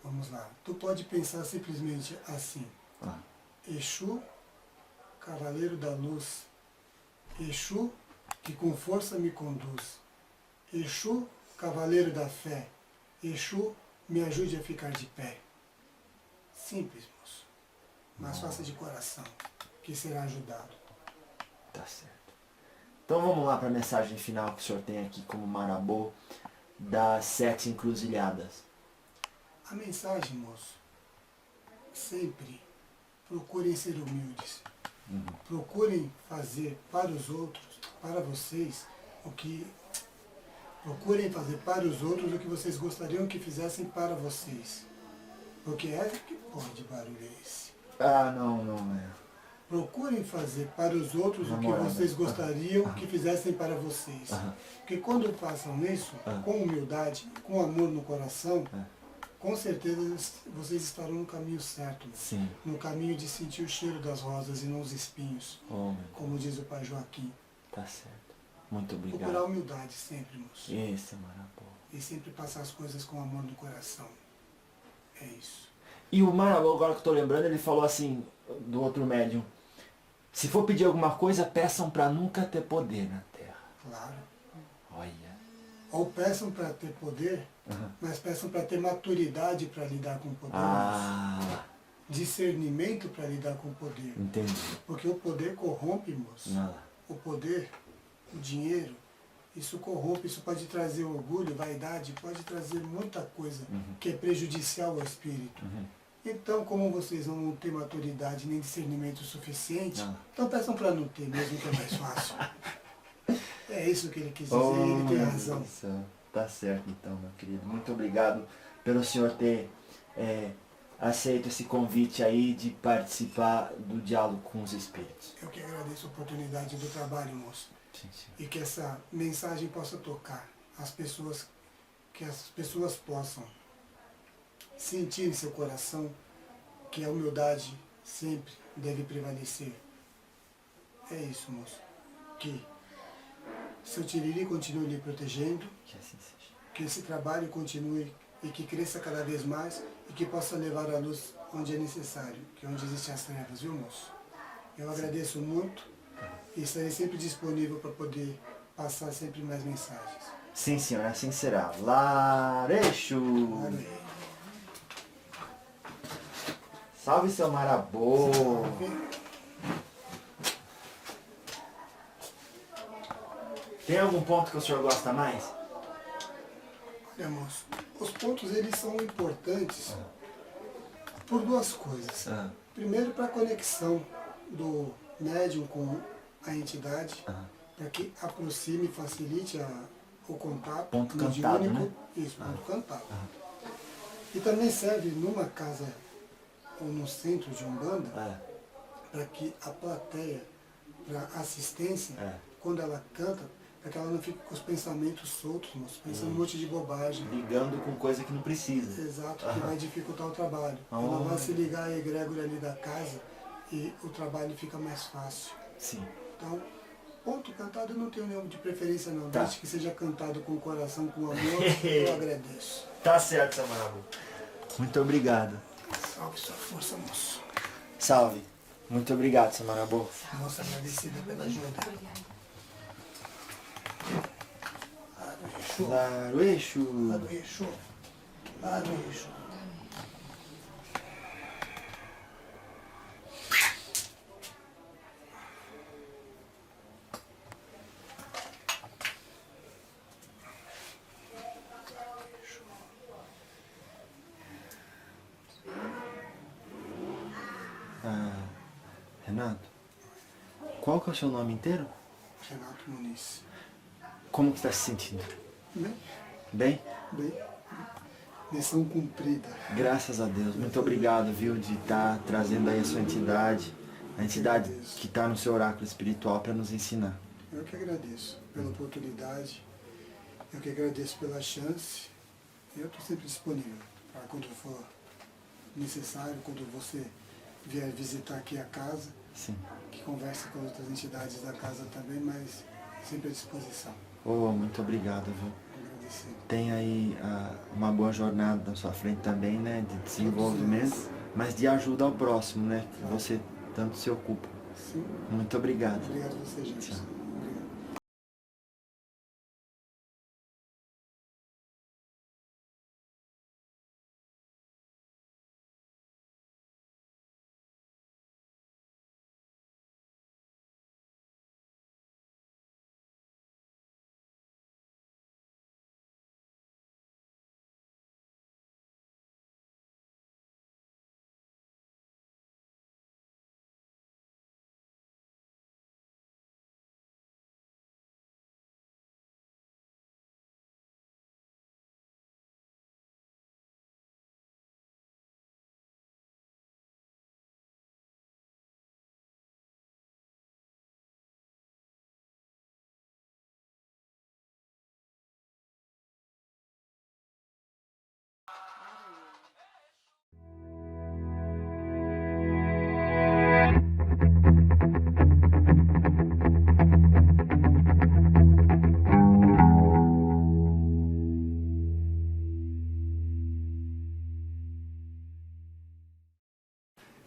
[SPEAKER 1] Vamos lá. Tu pode pensar simplesmente assim. Exu, Cavaleiro da Luz. Exu, que com força me conduz. Exu, Cavaleiro da Fé. Exu, me ajude a ficar de pé. Simples, moço. Mas faça de coração, que será ajudado.
[SPEAKER 2] Tá certo. Então vamos lá para a mensagem final que o senhor tem aqui como Marabô das 7 encruzilhadas.
[SPEAKER 1] A mensagem, moço, sempre procurem ser humildes. Procurem fazer para os outros, para vocês, procurem fazer para os outros o que vocês gostariam que fizessem para vocês. Porque é que pode barulho esse.
[SPEAKER 2] Não é.
[SPEAKER 1] Procurem fazer para os outros o que vocês gostariam que fizessem para vocês. Porque quando façam isso, com humildade, com amor no coração, com certeza vocês estarão no caminho certo.
[SPEAKER 2] Sim.
[SPEAKER 1] No caminho de sentir o cheiro das rosas e não os espinhos. Como diz o pai Joaquim.
[SPEAKER 2] Tá certo. Muito obrigado.
[SPEAKER 1] Procurar humildade sempre, moço.
[SPEAKER 2] Esse é Marabô.
[SPEAKER 1] E sempre passar as coisas com amor no coração. É isso.
[SPEAKER 2] E o Marabô, agora que eu tô lembrando, ele falou assim, do outro médium. Se for pedir alguma coisa, peçam para nunca ter poder na Terra.
[SPEAKER 1] Claro.
[SPEAKER 2] Olha.
[SPEAKER 1] Ou peçam para ter poder, mas peçam para ter maturidade para lidar com o poder. Discernimento para lidar com o poder.
[SPEAKER 2] Entendi.
[SPEAKER 1] Porque o poder corrompe, moço. O poder, o dinheiro, isso corrompe, isso pode trazer orgulho, vaidade, pode trazer muita coisa que é prejudicial ao espírito. Então, como vocês não têm maturidade nem discernimento suficiente, então peçam para não ter, mesmo que é mais fácil. É isso que ele quis dizer, ele tem razão.
[SPEAKER 2] Tá certo então, meu querido. Muito obrigado pelo senhor ter aceito esse convite aí de participar do diálogo com os espíritos.
[SPEAKER 1] Eu que agradeço a oportunidade do trabalho, moço.
[SPEAKER 2] Sim, sim.
[SPEAKER 1] E que essa mensagem possa tocar as pessoas, que as pessoas possam sentir em seu coração que a humildade sempre deve prevalecer. É isso, moço. Que seu Tiriri continue lhe protegendo,
[SPEAKER 2] Que assim seja.
[SPEAKER 1] que esse trabalho continue e que cresça cada vez mais e que possa levar a luz onde é necessário, que é onde existem as trevas, viu, moço? Eu agradeço muito e estarei sempre disponível para poder passar sempre mais mensagens.
[SPEAKER 2] Sim, senhor, assim será. Lareixo!
[SPEAKER 1] Amém.
[SPEAKER 2] Salve, seu Marabô! Tem algum ponto que o senhor gosta mais?
[SPEAKER 1] Olha, moço, os pontos eles são importantes por duas coisas. Primeiro, para a conexão do médium com a entidade, para que aproxime e facilite o contato.
[SPEAKER 2] Ponto
[SPEAKER 1] mediúnico.
[SPEAKER 2] cantado, né?
[SPEAKER 1] Isso, ponto cantado. E também serve numa casa ou no centro de Umbanda, para que a plateia, para assistência, quando ela canta, para que ela não fique com os pensamentos soltos, moço, pensando um monte de bobagem.
[SPEAKER 2] Ligando com coisa que não precisa.
[SPEAKER 1] Exato, que vai dificultar o trabalho. Ela vai se ligar à egrégora ali da casa e o trabalho fica mais fácil.
[SPEAKER 2] Sim.
[SPEAKER 1] Então, ponto cantado eu não tenho nenhum de preferência não.
[SPEAKER 2] Tá.
[SPEAKER 1] Desde que seja cantado com o coração, com amor, eu agradeço.
[SPEAKER 2] Tá certo, seu Marabô. Muito obrigado.
[SPEAKER 1] Salve sua força, moço.
[SPEAKER 2] Salve. Muito obrigado, seu Marabô.
[SPEAKER 1] Moça agradecida pela ajuda.
[SPEAKER 2] Laroeixo.
[SPEAKER 1] Laroeixo. Laroeixo.
[SPEAKER 2] Renato, qual que é o seu nome inteiro?
[SPEAKER 1] Renato Muniz.
[SPEAKER 2] Como que está se sentindo?
[SPEAKER 1] Bem,
[SPEAKER 2] Bem?
[SPEAKER 1] bem. Missão cumprida.
[SPEAKER 2] Graças a Deus. Muito obrigado, viu, de estar trazendo aí a sua entidade, a entidade que está no seu oráculo espiritual para nos ensinar.
[SPEAKER 1] Eu que agradeço pela oportunidade, eu que agradeço pela chance. Eu estou sempre disponível para quando for necessário, quando você vier visitar aqui a casa,
[SPEAKER 2] Sim.
[SPEAKER 1] que converse com outras entidades da casa também, mas sempre à disposição.
[SPEAKER 2] Oh, muito obrigado, viu.
[SPEAKER 1] Agradecido.
[SPEAKER 2] Tem aí uma boa jornada na sua frente também, né, de desenvolvimento, mas de ajuda ao próximo, né, que você tanto se ocupa.
[SPEAKER 1] Sim.
[SPEAKER 2] Muito obrigado.
[SPEAKER 1] Obrigado a você, gente.
[SPEAKER 2] Tchau.
[SPEAKER 1] Obrigado.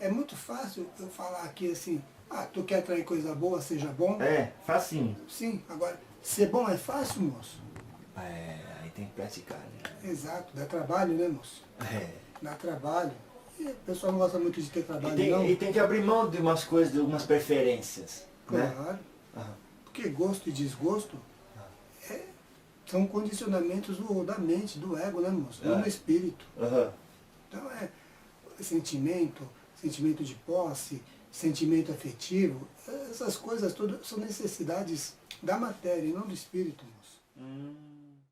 [SPEAKER 1] É muito fácil eu falar aqui assim, tu quer atrair coisa boa, seja bom?
[SPEAKER 2] É, facinho.
[SPEAKER 1] Sim, agora, ser bom é fácil, moço?
[SPEAKER 2] É, aí tem que praticar, né?
[SPEAKER 1] Exato, dá trabalho, né, moço?
[SPEAKER 2] É.
[SPEAKER 1] Dá trabalho. E o pessoal não gosta muito de ter trabalho, não.
[SPEAKER 2] E tem que abrir mão de umas coisas, de algumas preferências, né?
[SPEAKER 1] Claro.
[SPEAKER 2] Aham.
[SPEAKER 1] Porque gosto e desgosto são condicionamentos da mente, do ego, né, moço? Não do espírito.
[SPEAKER 2] Aham.
[SPEAKER 1] Então sentimento de posse, sentimento afetivo, essas coisas todas são necessidades da matéria e não do espírito, moço.